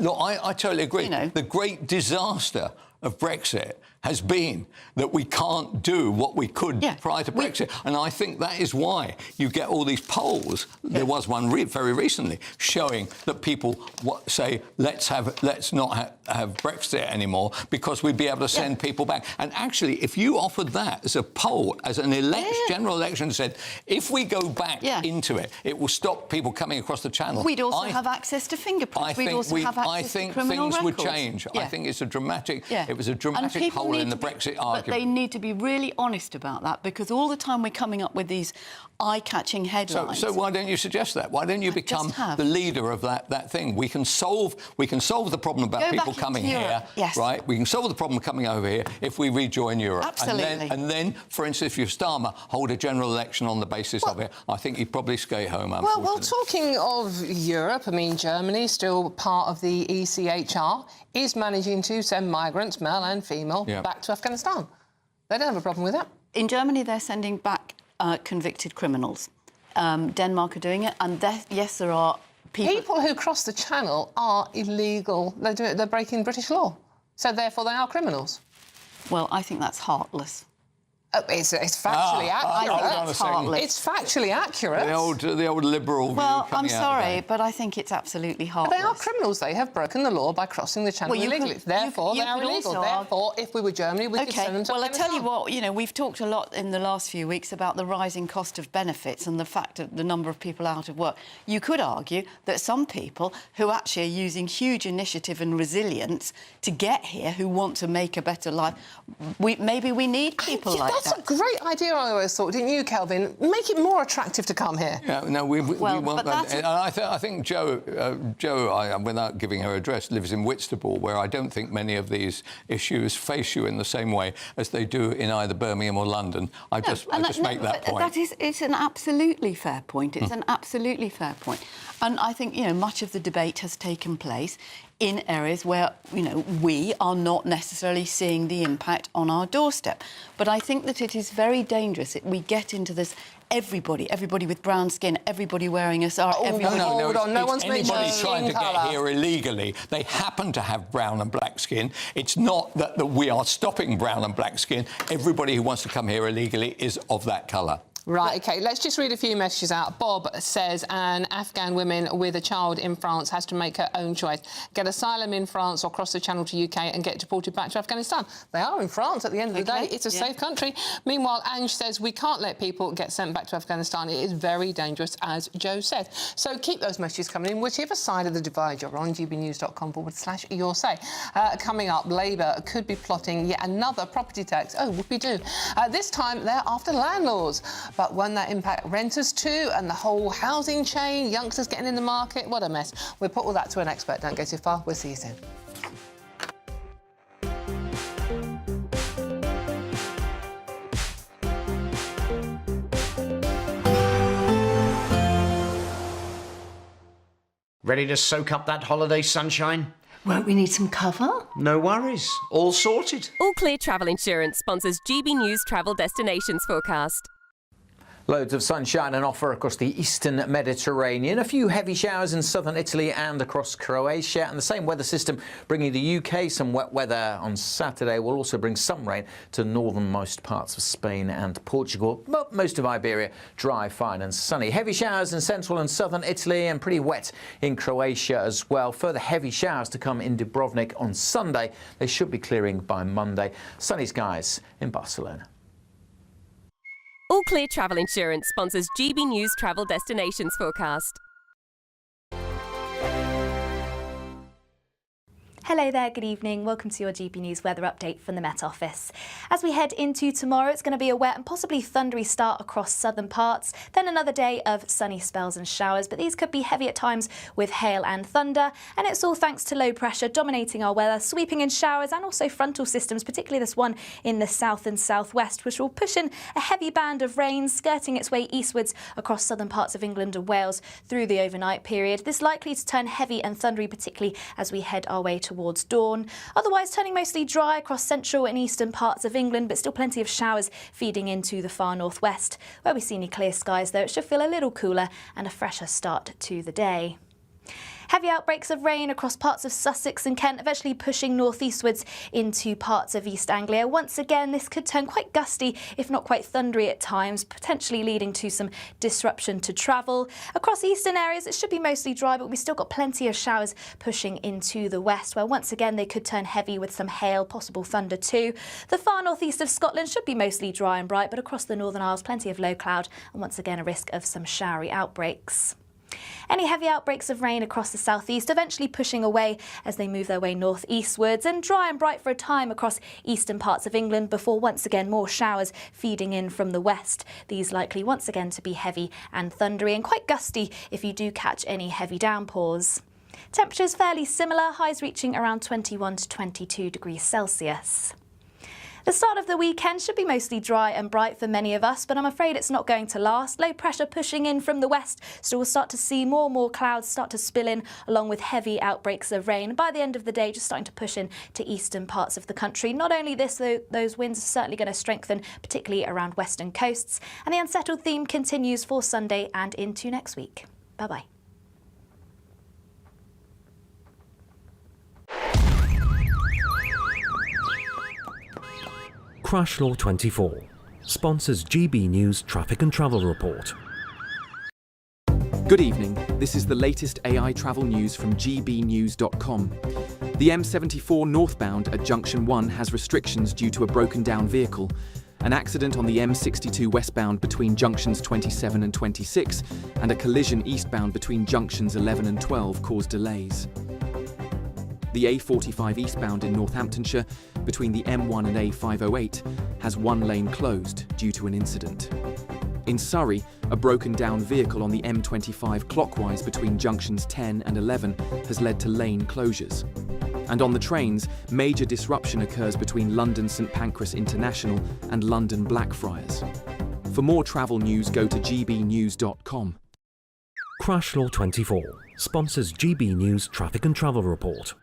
Speaker 17: totally agree.
Speaker 16: You know.
Speaker 17: The great disaster of Brexit has been that we can't do what we could prior to Brexit. And I think that is why you get all these polls. There was one very recently showing that people say, let's not have Brexit anymore because we'd be able to send people back. And actually, if you offered that as a poll, as an general election, said, if we go back into it, it will stop people coming across the channel.
Speaker 16: We'd also have access to fingerprints. We'd also have access to criminal
Speaker 17: things
Speaker 16: records.
Speaker 17: would change. I think it's a dramatic... It was a dramatic hole in the Brexit argument.
Speaker 16: But they need to be really honest about that, because all the time we're coming up with these eye-catching headlines.
Speaker 17: So why don't you suggest that? Why don't you become the leader of that thing? We can solve the problem about people coming here, right? We can solve the problem coming over here if we rejoin Europe.
Speaker 16: Absolutely.
Speaker 17: And then, for instance, if Starmer hold a general election on the basis of it, I think he'd probably skate home.
Speaker 11: Well, talking of Europe, I mean, Germany, still part of the ECHR, is managing to send migrants, male and female, back to Afghanistan. They don't have a problem with that.
Speaker 16: In Germany, they're sending back convicted criminals. Denmark are doing it, and yes, there are
Speaker 11: people who cross the channel are illegal. They're breaking British law, so therefore they are criminals.
Speaker 16: Well, I think that's heartless.
Speaker 11: It's factually accurate. It's factually accurate.
Speaker 17: The old liberal view.
Speaker 16: Well, I'm sorry, but I think it's absolutely heartless.
Speaker 11: But they are criminals. They have broken the law by crossing the channel illegally. Therefore, they are illegal. Therefore, if we were Germany, we could send them to Afghanistan.
Speaker 16: I tell you what, you know, we've talked a lot in the last few weeks about the rising cost of benefits and the fact that the number of people out of work. You could argue that some people who actually are using huge initiative and resilience to get here, who want to make a better life, maybe we need people like that.
Speaker 11: That's a great idea, I always thought, didn't you, Kelvin? Make it more attractive to come here.
Speaker 17: Yeah, no, we want that. And I think Jo, without giving her address, lives in Whitstable, where I don't think many of these issues face you in the same way as they do in either Birmingham or London. I just make that point.
Speaker 16: It's an absolutely fair point. It's an absolutely fair point. And I think, you know, much of the debate has taken place in areas where, you know, we are not necessarily seeing the impact on our doorstep. But I think that it is very dangerous that we get into this everybody with brown skin, everybody wearing a sari.
Speaker 11: No one's
Speaker 17: anybody trying to get here illegally. They happen to have brown and black skin. It's not that we are stopping brown and black skin. Everybody who wants to come here illegally is of that colour.
Speaker 11: Right, OK, let's just read a few messages out. Bob says an Afghan woman with a child in France has to make her own choice. Get asylum in France or cross the channel to UK and get deported back to Afghanistan. They are in France at the end of the day. It's a safe country. Meanwhile, Ange says we can't let people get sent back to Afghanistan. It is very dangerous, as Joe said. So keep those messages coming in, whichever side of the divide you're on, gbnews.com/your say. Coming up, Labour could be plotting yet another property tax. Oh, whoopie-doo. This time, they're after landlords. But won't that impact renters too, and the whole housing chain, youngsters getting in the market? What a mess. We'll put all that to an expert. Don't go too far. We'll see you soon.
Speaker 1: Ready to soak up that holiday sunshine?
Speaker 8: Won't we need some cover?
Speaker 1: No worries. All sorted.
Speaker 2: All Clear Travel Insurance sponsors GB News Travel Destinations Forecast. Loads of sunshine and offer across the eastern Mediterranean. A few heavy showers in southern Italy and across Croatia. And the same weather system bringing the UK some wet weather on Saturday will also bring some rain to northernmost parts of Spain and Portugal. But most of Iberia dry, fine and sunny. Heavy showers in central and southern Italy and pretty wet in Croatia as well. Further heavy showers to come in Dubrovnik on Sunday. They should be clearing by Monday. Sunny skies in Barcelona.
Speaker 3: All Clear Travel Insurance sponsors GB News Travel Destinations Forecast.
Speaker 4: Hello there, good evening. Welcome to your GB News weather update from the Met Office. As we head into tomorrow, it's going to be a wet and possibly thundery start across southern parts, then another day of sunny spells and showers, but these could be heavy at times with hail and thunder, and it's all thanks to low pressure dominating our weather, sweeping in showers and also frontal systems, particularly this one in the south and southwest, which will push in a heavy band of rain skirting its way eastwards across southern parts of England and Wales through the overnight period. This likely to turn heavy and thundery, particularly as we head our way towards dawn. Otherwise turning mostly dry across central and eastern parts of England, but still plenty of showers feeding into the far northwest. Where we see any clear skies though, it should feel a little cooler and a fresher start to the day. Heavy outbreaks of rain across parts of Sussex and Kent, eventually pushing northeastwards into parts of East Anglia. Once again, this could turn quite gusty, if not quite thundery at times, potentially leading to some disruption to travel. Across eastern areas, it should be mostly dry, but we've still got plenty of showers pushing into the west, where once again they could turn heavy with some hail, possible thunder too. The far northeast of Scotland should be mostly dry and bright, but across the Northern Isles, plenty of low cloud and once again a risk of some showery outbreaks. Any heavy outbreaks of rain across the southeast eventually pushing away as they move their way northeastwards, and dry and bright for a time across eastern parts of England before once again more showers feeding in from the west. These likely once again to be heavy and thundery and quite gusty if you do catch any heavy downpours. Temperatures fairly similar, highs reaching around 21 to 22 degrees Celsius. The start of the weekend should be mostly dry and bright for many of us, but I'm afraid it's not going to last. Low pressure pushing in from the west, so we'll start to see more and more clouds start to spill in, along with heavy outbreaks of rain. By the end of the day, just starting to push in to eastern parts of the country. Not only this, though, those winds are certainly going to strengthen, particularly around western coasts. And the unsettled theme continues for Sunday and into next week. Bye-bye.
Speaker 5: Crash Law 24 sponsors GB News Traffic and Travel Report.
Speaker 25: Good evening. This is the latest AI travel news from GBnews.com. The M74 northbound at Junction 1 has restrictions due to a broken down vehicle. An accident on the M62 westbound between junctions 27 and 26 and a collision eastbound between junctions 11 and 12 caused delays. The A45 eastbound in Northamptonshire between the M1 and A508 has one lane closed due to an incident. In Surrey, a broken down vehicle on the M25 clockwise between junctions 10 and 11 has led to lane closures. And on the trains, major disruption occurs between London St Pancras International and London Blackfriars. For more travel news, go to gbnews.com.
Speaker 5: Crash Law 24 sponsors GB News Traffic and Travel Report.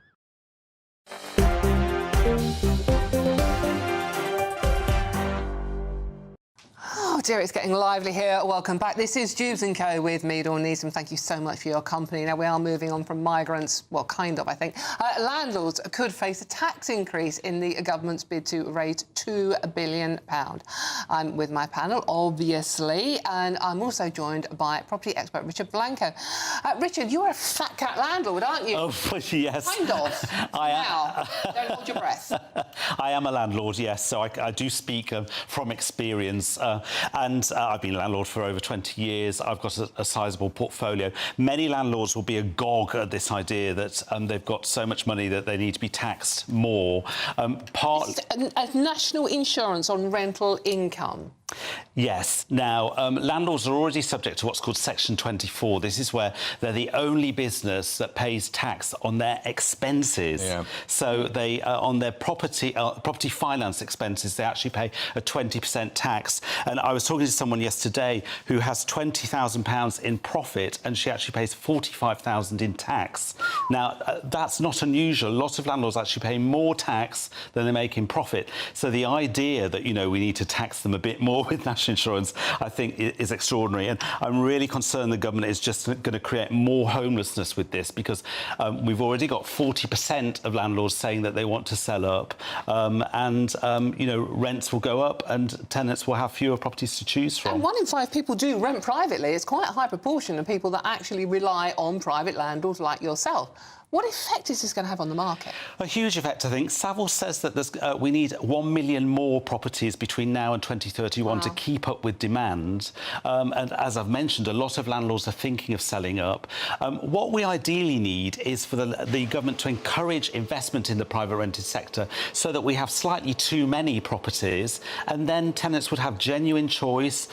Speaker 11: Oh dear, it's getting lively here. Welcome back. This is Dewbs & Co with me, Dawn Neeson. Thank you so much for your company. Now, we are moving on from migrants, well, kind of, I think. Landlords could face a tax increase in the government's bid to raise £2 billion. I'm with my panel, obviously, and I'm also joined by property expert Richard Blanco. Richard, you're a fat cat landlord, aren't you?
Speaker 20: Oh, yes.
Speaker 11: Kind of. Now, don't hold your breath.
Speaker 20: I am a landlord, yes, so I do speak from experience. And I've been a landlord for over 20 years. I've got a sizable portfolio. Many landlords will be agog at this idea that they've got so much money that they need to be taxed more.
Speaker 11: A national insurance on rental income.
Speaker 20: Yes. Now, landlords are already subject to what's called Section 24. This is where they're the only business that pays tax on their expenses. Yeah. So they, on their property finance expenses, they actually pay a 20% tax. And I was talking to someone yesterday who has £20,000 in profit, and she actually pays £45,000 in tax. Now, that's not unusual. A lot of landlords actually pay more tax than they make in profit. So the idea that, you know, we need to tax them a bit more more with national insurance, I think, is extraordinary. And I'm really concerned the government is just going to create more homelessness with this, because we've already got 40% of landlords saying that they want to sell up, rents will go up and tenants will have fewer properties to choose from.
Speaker 11: And 1 in 5 people do rent privately. It's quite a high proportion of people that actually rely on private landlords like yourself. What effect is this going to have on the market?
Speaker 20: A huge effect, I think. Savills says that we need 1 million more properties between now and 2031 to keep up with demand. And as I've mentioned, a lot of landlords are thinking of selling up. What we ideally need is for the government to encourage investment in the private rented sector so that we have slightly too many properties, and then tenants would have genuine choice,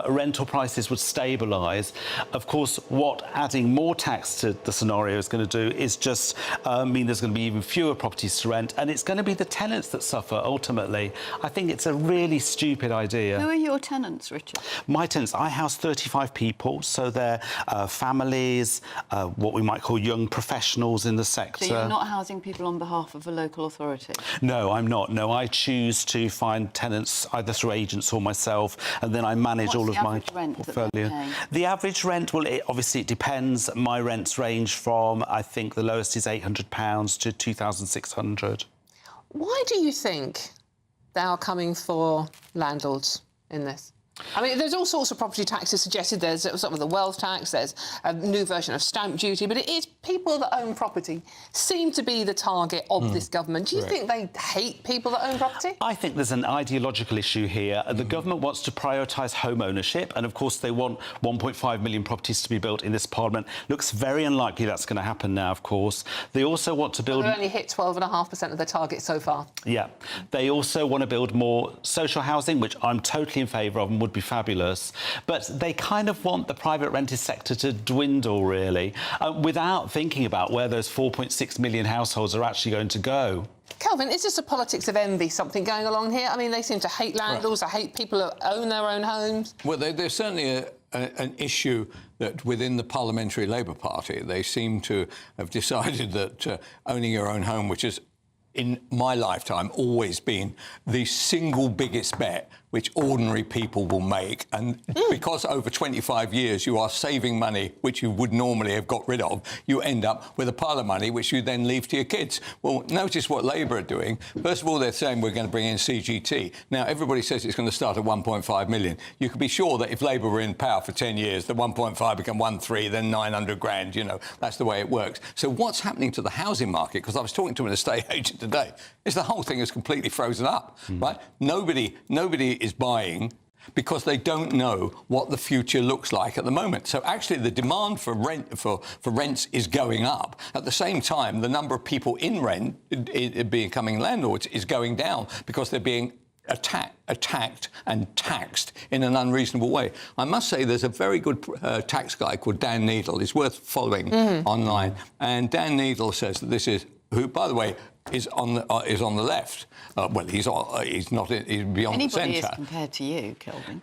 Speaker 20: rental prices would stabilise. Of course, what adding more tax to the scenario is going to do is just mean there's going to be even fewer properties to rent, and it's going to be the tenants that suffer ultimately. I think it's a really stupid idea.
Speaker 16: Who are your tenants, Richard?
Speaker 20: My tenants, I house 35 people, so they're families, what we might call young professionals in the sector.
Speaker 16: So you're not housing people on behalf of a local authority?
Speaker 20: No, I'm not. No, I choose to find tenants either through agents or myself, and then I manage all of my portfolio. The average rent, well, obviously it depends. My rents range from, I think the lowest is £800 to 2,600.
Speaker 11: Why do you think they are coming for landlords in this? I mean, there's all sorts of property taxes suggested. There's sort of the wealth tax, there's a new version of stamp duty, but it is people that own property seem to be the target of this government. Do you think they hate people that own property?
Speaker 20: I think there's an ideological issue here. The government wants to prioritise home ownership, and of course they want 1.5 million properties to be built in this parliament. Looks very unlikely that's going to happen now, of course. They also want to build...
Speaker 11: They've only hit 12.5% of their target so far.
Speaker 20: Yeah. They also want to build more social housing, which I'm totally in favour of and would be fabulous, but they kind of want the private rented sector to dwindle, really, without thinking about where those 4.6 million households are actually going to go.
Speaker 11: Kelvin, is this a politics of envy, something going along here? I mean, they seem to hate landlords, they hate people who own their own homes.
Speaker 17: Well, there's certainly an issue that within the Parliamentary Labour Party, they seem to have decided that owning your own home, which is in my lifetime always been the single biggest bet which ordinary people will make. And because over 25 years you are saving money which you would normally have got rid of, you end up with a pile of money which you then leave to your kids. Well, notice what Labour are doing. First of all, they're saying we're going to bring in CGT. Now, everybody says it's going to start at 1.5 million. You can be sure that if Labour were in power for 10 years, the 1.5 become 1.3, then 900 grand, you know, that's the way it works. So what's happening to the housing market, because I was talking to an estate agent today, is the whole thing is completely frozen up, right? Nobody is buying because they don't know what the future looks like at the moment. So actually the demand for rents is going up. At the same time, the number of people in rent becoming landlords is going down because they're being attacked and taxed in an unreasonable way. I must say there's a very good tax guy called Dan Needle. He's worth following online. And Dan Needle says that this is, who, by the way, is on the left. Well, he's not. He's beyond the centre.
Speaker 16: Anybody is compared to you, Kelvin.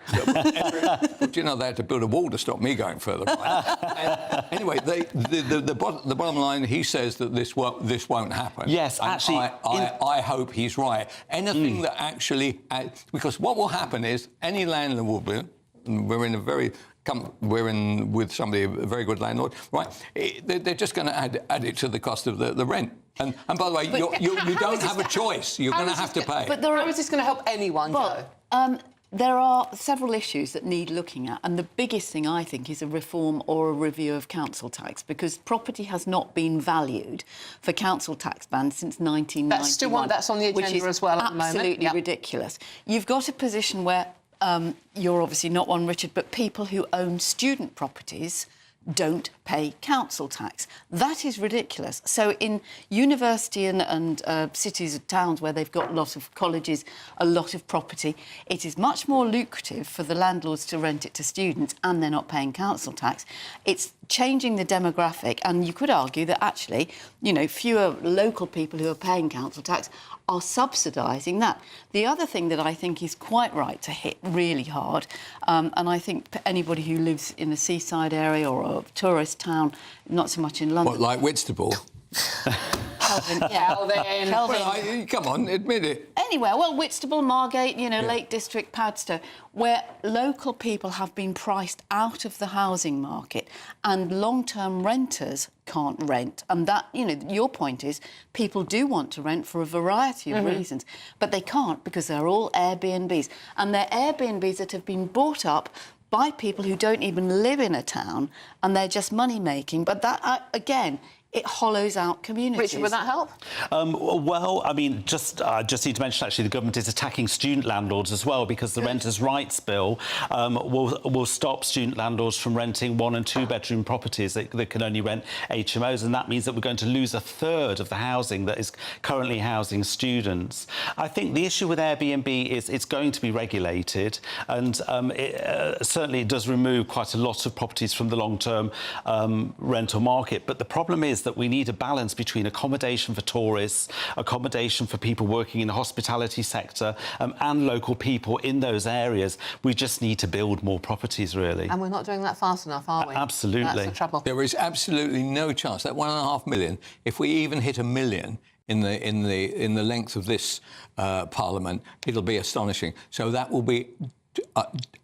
Speaker 17: But you know, they had to build a wall to stop me going further. Right? Anyway, the bottom line, he says that this won't happen.
Speaker 20: Yes,
Speaker 17: and
Speaker 20: actually,
Speaker 17: I hope he's right. Anything that actually, because what will happen is any landlord will be. We're in with somebody, a very good landlord, right? They're just going to add it to the cost of the rent. And by the way, you don't have a choice. You're going to have to pay.
Speaker 11: But how is this going to help anyone, Joe?
Speaker 16: There are several issues that need looking at, and the biggest thing, I think, is a reform or a review of council tax, because property has not been valued for council tax bans since 1991.
Speaker 11: That's on the agenda as well at the moment.
Speaker 16: Absolutely ridiculous. You've got a position where you're obviously not one, Richard, but people who own student properties don't pay council tax. That is ridiculous. So in university and cities and towns where they've got a lot of colleges, a lot of property, it is much more lucrative for the landlords to rent it to students and they're not paying council tax. It's changing the demographic, and you could argue that actually, you know, fewer local people who are paying council tax are subsidising that. The other thing that I think is quite right to hit really hard, and I think anybody who lives in a seaside area or a tourist town, not so much in London...
Speaker 17: What, like Whitstable?
Speaker 16: Kelvin, yeah.
Speaker 11: Kelvin.
Speaker 16: Kelvin.
Speaker 17: Come on, admit it.
Speaker 16: Anywhere, well, Whitstable, Margate, Lake District, Padstow, where local people have been priced out of the housing market and long-term renters can't rent. And that, your point is people do want to rent for a variety of reasons, but they can't because they're all Airbnbs. And they're Airbnbs that have been bought up by people who don't even live in a town and they're just money-making. But that, again, it hollows out communities.
Speaker 11: Richard, would that help?
Speaker 20: Well, I mean, just need to mention, actually, the government is attacking student landlords as well because the Renters' Rights Bill will stop student landlords from renting 1- and 2-bedroom properties that can only rent HMOs, and that means that we're going to lose a third of the housing that is currently housing students. I think the issue with Airbnb is it's going to be regulated, and certainly it does remove quite a lot of properties from the long-term rental market, but the problem is that we need a balance between accommodation for tourists, accommodation for people working in the hospitality sector, and local people in those areas. We just need to build more properties, really.
Speaker 11: And we're not doing that fast enough, are we?
Speaker 20: Absolutely.
Speaker 11: That's the trouble.
Speaker 17: There is absolutely no chance that 1.5 million, if we even hit 1 million in the length of this Parliament, it'll be astonishing. So that will be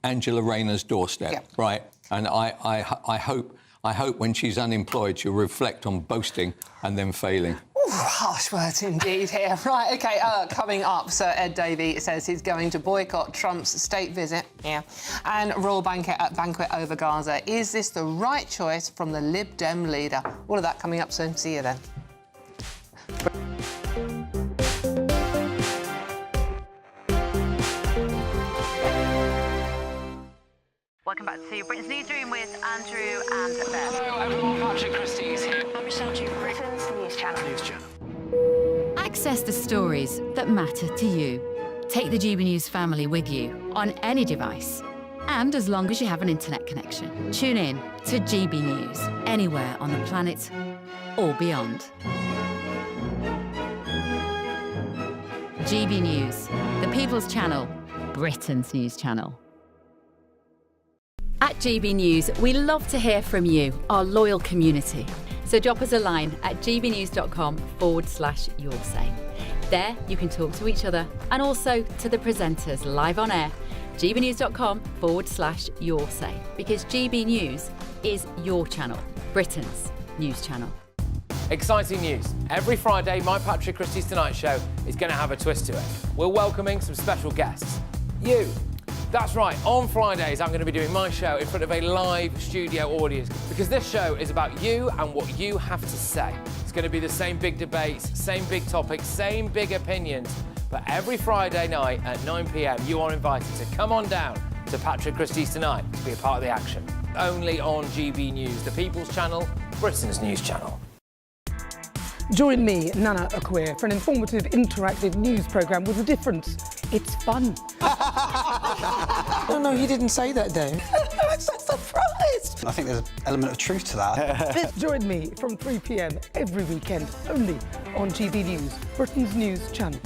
Speaker 17: Angela Rayner's doorstep, right? And I hope when she's unemployed she'll reflect on boasting and then failing.
Speaker 11: Ooh, harsh words indeed here. Right, OK, coming up, Sir Ed Davey says he's going to boycott Trump's state visit, and royal banquet over Gaza. Is this the right choice from the Lib Dem leader? All of that coming up soon. See you then.
Speaker 12: Welcome back to Britain's Newsroom with Andrew and Beth.
Speaker 24: Hello everyone, Patrick Christie's here.
Speaker 12: I'm Michelle Dewberry. Britain's News Channel.
Speaker 13: Access the stories that matter to you. Take the GB News family with you on any device. And as long as you have an internet connection, tune in to GB News anywhere on the planet or beyond. GB News, the People's Channel, Britain's News Channel.
Speaker 14: At GB News, we love to hear from you, our loyal community. So drop us a line at gbnews.com/yoursay. There you can talk to each other and also to the presenters live on air. gbnews.com/yoursay, because GB News is your channel, Britain's news channel.
Speaker 23: Exciting news. Every Friday, my Patrick Christie's Tonight Show is going to have a twist to it. We're welcoming some special guests. You. That's right, on Fridays I'm going to be doing my show in front of a live studio audience because this show is about you and what you have to say. It's going to be the same big debates, same big topics, same big opinions, but every Friday night at 9 p.m. you are invited to come on down to Patrick Christie's Tonight to be a part of the action. Only on GB News, the People's Channel, Britain's News Channel.
Speaker 8: Join me, Nana Akweer, for an informative, interactive news programme with a difference. It's fun.
Speaker 15: No, he didn't say that, Dave.
Speaker 8: I'm so surprised.
Speaker 15: I think there's an element of truth to that.
Speaker 8: Join me from 3 p.m. every weekend, only on GB News, Britain's News Channel.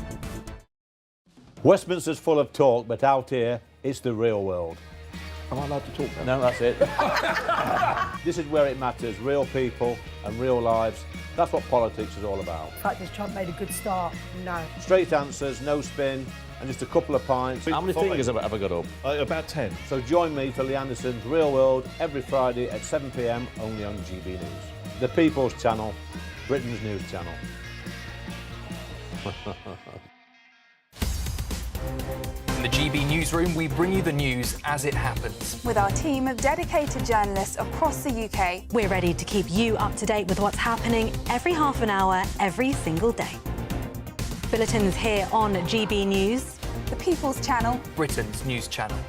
Speaker 6: Westminster's full of talk, but out here, it's the real world.
Speaker 7: Am I allowed to talk now?
Speaker 6: No, that's it. This is where it matters, real people and real lives. That's what politics is all about.
Speaker 8: In fact, has Trump made a good start? No.
Speaker 6: Straight answers, no spin, and just a couple of pints.
Speaker 7: How many fingers have I ever got up? About 10.
Speaker 6: So join me for Lee Anderson's Real World every Friday at 7 p.m. only on GB News. The People's Channel, Britain's News Channel.
Speaker 18: In the GB Newsroom, we bring you the news as it happens.
Speaker 10: With our team of dedicated journalists across the UK,
Speaker 26: we're ready to keep you up to date with what's happening every half an hour, every single day. Bulletins here on GB News,
Speaker 10: the People's Channel,
Speaker 18: Britain's News Channel.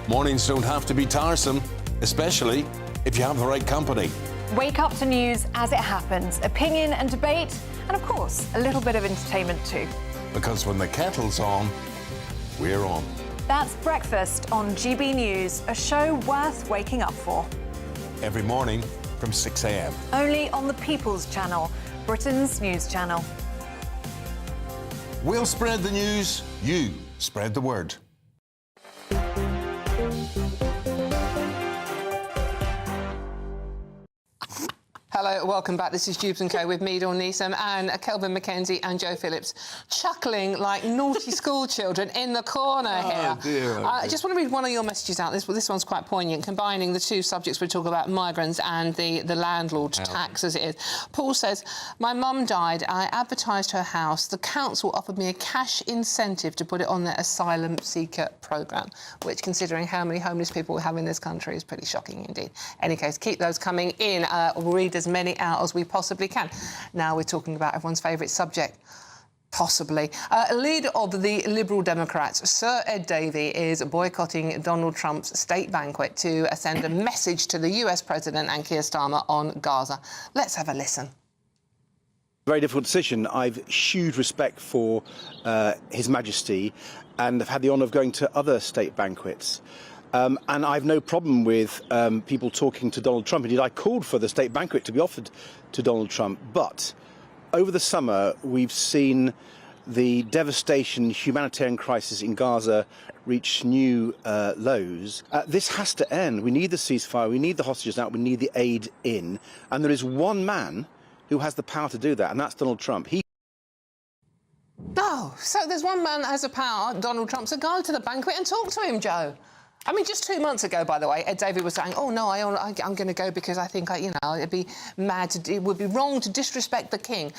Speaker 9: Mornings don't have to be tiresome, especially if you have the right company.
Speaker 10: Wake up to news as it happens, opinion and debate, and of course, a little bit of entertainment too.
Speaker 9: Because when the kettle's on, we're on.
Speaker 10: That's Breakfast on GB News, a show worth waking up for.
Speaker 9: Every morning from 6 a.m.
Speaker 10: Only on the People's Channel, Britain's News Channel.
Speaker 9: We'll spread the news, you spread the word.
Speaker 11: Hello Hello, welcome back. This is Dewbs & Co with me, Dawn Neeson, and Kelvin Mackenzie and Joe Phillips, chuckling like naughty school children in the corner here.
Speaker 9: Dear,
Speaker 11: I just want to read one of your messages out. This one's quite poignant, combining the two subjects we're talking about, migrants and the landlord tax, as it is. Paul says, my mum died. I advertised her house. The council offered me a cash incentive to put it on their asylum seeker programme, which, considering how many homeless people we have in this country, is pretty shocking indeed. Any case, keep those coming in. We'll read as many out as we possibly can. Now we're talking about everyone's favourite subject, possibly. Leader of the Liberal Democrats, Sir Ed Davey, is boycotting Donald Trump's state banquet to send a message to the US President and Keir Starmer on Gaza. Let's have a listen.
Speaker 1: Very difficult decision. I've huge respect for His Majesty and have had the honour of going to other state banquets. And I've no problem with people talking to Donald Trump. Indeed, I called for the state banquet to be offered to Donald Trump. But over the summer, we've seen the devastation, humanitarian crisis in Gaza reach new lows. This has to end. We need the ceasefire. We need the hostages out. We need the aid in. And there is one man who has the power to do that, and that's Donald Trump.
Speaker 11: Oh, so there's one man that has the power, Donald Trump, so go to the banquet and talk to him, Joe. I mean, just 2 months ago, by the way, Ed Davey was saying, oh, no, I'm going to go because I think, it'd be it would be wrong to disrespect the king.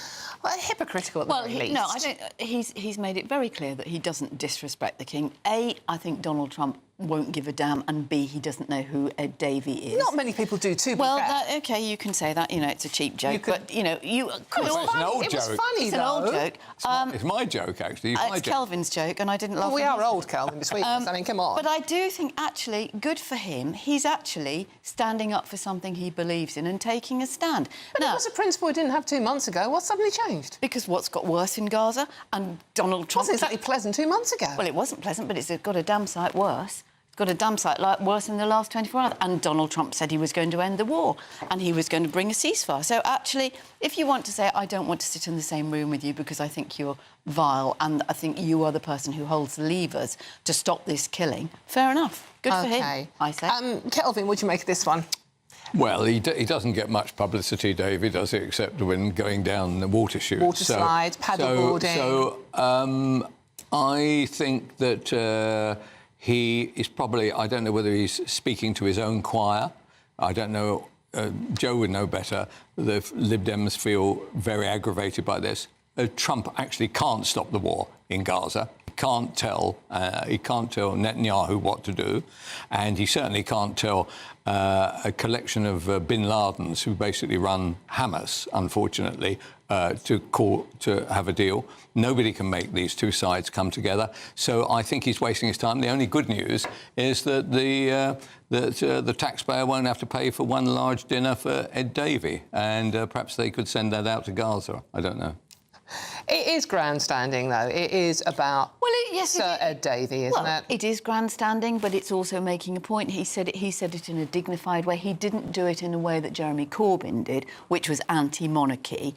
Speaker 11: Well, hypocritical at the very least.
Speaker 16: No, I don't. He's made it very clear that he doesn't disrespect the king. A, I think Donald Trump won't give a damn, and B, he doesn't know who Ed Davey is.
Speaker 11: Not many people do, too.
Speaker 16: Well, OK, you can say that. It's a cheap joke, but you could.
Speaker 9: It's an old joke.
Speaker 11: It was funny,
Speaker 16: it's an old joke.
Speaker 9: It's my joke, actually.
Speaker 16: It's Kelvin's joke, and I didn't love it.
Speaker 11: We are old, Kelvin, this week. I mean, come on.
Speaker 16: But I do think, actually, good for him. He's actually standing up for something he believes in and taking a stand.
Speaker 11: But it was a principle he didn't have 2 months ago. What's suddenly changed?
Speaker 16: Because what's got worse in Gaza, and Donald Trump...
Speaker 11: It wasn't exactly pleasant 2 months ago.
Speaker 16: Well, it wasn't pleasant, but it's got a damn sight worse. Got a damn sight worse in the last 24 hours. And Donald Trump said he was going to end the war and he was going to bring a ceasefire. So, actually, if you want to say, I don't want to sit in the same room with you because I think you're vile and I think you are the person who holds the levers to stop this killing, fair enough. Good for him, I say.
Speaker 11: Kelvin, what do you make of this one?
Speaker 17: Well, he doesn't get much publicity, Davey, does he, except when going down the water chute.
Speaker 11: Water slides, paddleboarding.
Speaker 17: So I think that... he is probably, I don't know whether he's speaking to his own choir. I don't know, Joe would know better. The Lib Dems feel very aggravated by this. Trump actually can't stop the war in Gaza. He can't tell Netanyahu what to do. And he certainly can't tell a collection of bin Ladens who basically run Hamas, unfortunately, to have a deal. Nobody can make these two sides come together. So I think he's wasting his time. The only good news is that the taxpayer won't have to pay for one large dinner for Ed Davey. And perhaps they could send that out to Gaza. I don't know.
Speaker 11: It is grandstanding, though. It is about Sir Ed Davey, isn't it?
Speaker 16: It is grandstanding, but it's also making a point. He said it in a dignified way. He didn't do it in a way that Jeremy Corbyn did, which was anti-monarchy,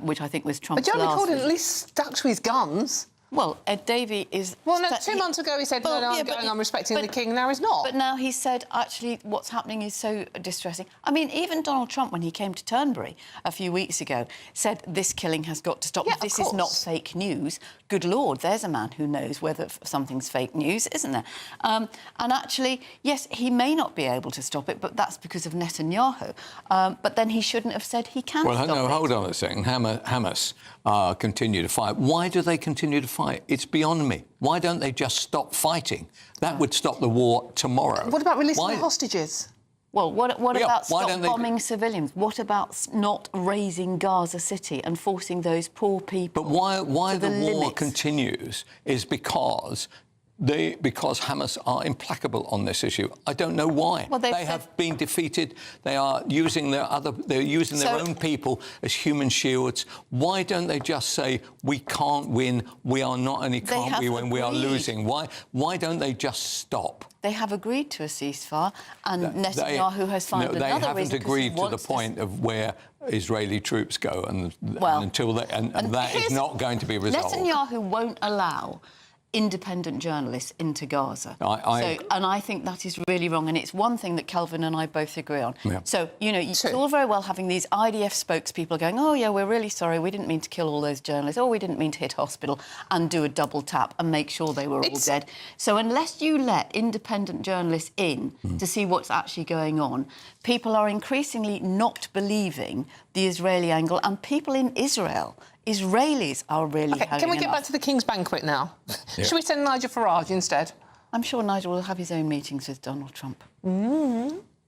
Speaker 16: which I think was Trump's
Speaker 11: But Jeremy Corbyn at least stuck to his guns.
Speaker 16: Well, Ed Davey is...
Speaker 11: Well, no, 2 months ago he said, I'm respecting the king, now he's not.
Speaker 16: But now he said, actually, what's happening is so distressing. I mean, even Donald Trump, when he came to Turnberry a few weeks ago, said this killing has got to stop.
Speaker 11: Yeah,
Speaker 16: this is not fake news. Good Lord, there's a man who knows whether something's fake news, isn't there? And actually, yes, he may not be able to stop it, but that's because of Netanyahu. But then he shouldn't have said he can stop it.
Speaker 17: Well, no, hold on a second. Hamas continue to fight. Why do they continue to fight? It's beyond me. Why don't they just stop fighting? That would stop the war tomorrow.
Speaker 11: What about releasing the hostages?
Speaker 16: Well, what about stop bombing civilians? What about not razing Gaza City and forcing those poor people?
Speaker 17: But why the war continues is because Hamas are implacable on this issue. I don't know why.
Speaker 16: Well,
Speaker 17: they have been defeated. They are using their own people as human shields. Why don't they just say, we can't win, we are not only can't we win, we are losing? Why don't they just stop?
Speaker 16: They have agreed to a ceasefire, and Netanyahu has found another reason.
Speaker 17: They haven't agreed to the point of where Israeli troops go, and that is not going to be resolved.
Speaker 16: Netanyahu won't allow independent journalists into Gaza. And I think that is really wrong, and it's one thing that Kelvin and I both agree on.
Speaker 9: Yeah.
Speaker 16: So, you know, it's all very well having these IDF spokespeople going, oh, yeah, we're really sorry, we didn't mean to kill all those journalists, oh, we didn't mean to hit hospital, and do a double tap and make sure they were all dead. So unless you let independent journalists in to see what's actually going on, people are increasingly not believing the Israeli angle, and people in Israelis are really having
Speaker 11: Can we get back to the King's banquet now?
Speaker 9: Yeah.
Speaker 11: Should we send Nigel Farage instead?
Speaker 16: I'm sure Nigel will have his own meetings with Donald Trump.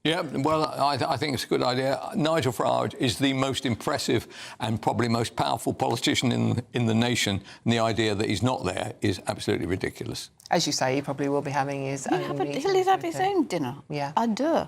Speaker 17: Yeah, well, I think it's a good idea. Nigel Farage is the most impressive and probably most powerful politician in the nation, and the idea that he's not there is absolutely ridiculous.
Speaker 11: As you say, he probably will be having his own meetings.
Speaker 16: He'll have his own dinner.
Speaker 11: Yeah.
Speaker 16: Adieu.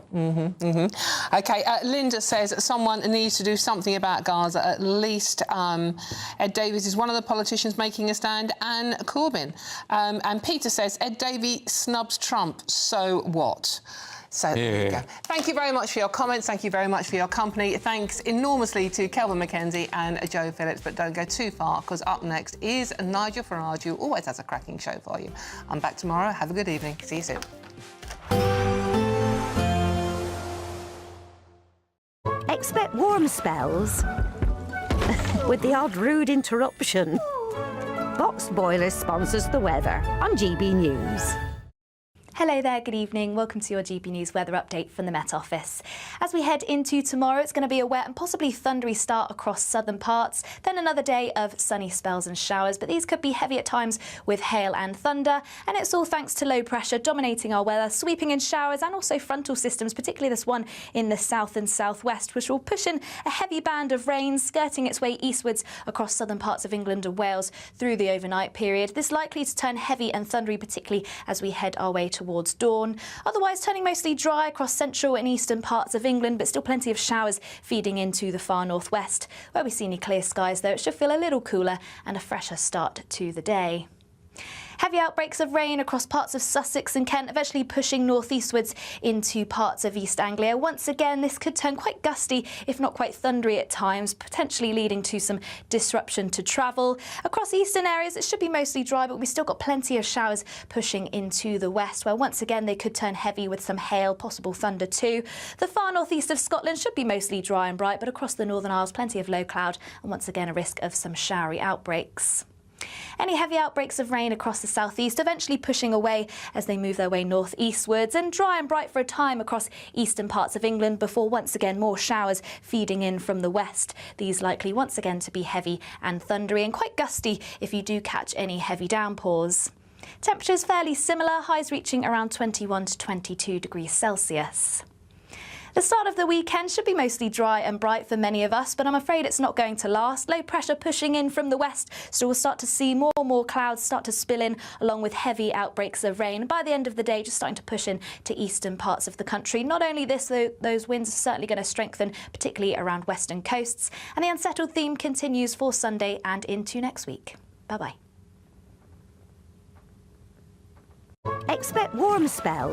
Speaker 11: OK, Linda says someone needs to do something about Gaza. At least Ed Davies is one of the politicians making a stand, and Corbyn. And Peter says Ed Davey snubs Trump, so what? So there you go. Thank you very much for your comments. Thank you very much for your company. Thanks enormously to Kelvin McKenzie and Joe Phillips. But don't go too far, because up next is Nigel Farage, who always has a cracking show for you. I'm back tomorrow. Have a good evening. See you soon.
Speaker 2: Expect warm spells with the odd rude interruption. Box Boilers sponsors the weather on GB News.
Speaker 3: Hello there, good evening. Welcome to your GB News weather update from the Met Office. As we head into tomorrow, it's going to be a wet and possibly thundery start across southern parts, then another day of sunny spells and showers, but these could be heavy at times with hail and thunder, and it's all thanks to low pressure dominating our weather, sweeping in showers and also frontal systems, particularly this one in the south and southwest, which will push in a heavy band of rain skirting its way eastwards across southern parts of England and Wales through the overnight period. This likely to turn heavy and thundery, particularly as we head our way towards dawn. Otherwise turning mostly dry across central and eastern parts of England, but still plenty of showers feeding into the far northwest. Where we see any clear skies though, it should feel a little cooler and a fresher start to the day. Heavy outbreaks of rain across parts of Sussex and Kent, eventually pushing northeastwards into parts of East Anglia. Once again, this could turn quite gusty, if not quite thundery at times, potentially leading to some disruption to travel. Across eastern areas, it should be mostly dry, but we've still got plenty of showers pushing into the west, where once again they could turn heavy with some hail, possible thunder too. The far northeast of Scotland should be mostly dry and bright, but across the Northern Isles, plenty of low cloud, and once again a risk of some showery outbreaks. Any heavy outbreaks of rain across the southeast eventually pushing away as they move their way northeastwards, and dry and bright for a time across eastern parts of England before once again more showers feeding in from the west. These likely once again to be heavy and thundery and quite gusty if you do catch any heavy downpours. Temperatures fairly similar, highs reaching around 21 to 22 degrees Celsius. The start of the weekend should be mostly dry and bright for many of us, but I'm afraid it's not going to last. Low pressure pushing in from the west, so we'll start to see more and more clouds start to spill in, along with heavy outbreaks of rain. By the end of the day, just starting to push in to eastern parts of the country. Not only this, though, those winds are certainly going to strengthen, particularly around western coasts. And the unsettled theme continues for Sunday and into next week. Bye-bye.
Speaker 2: Expect warm spells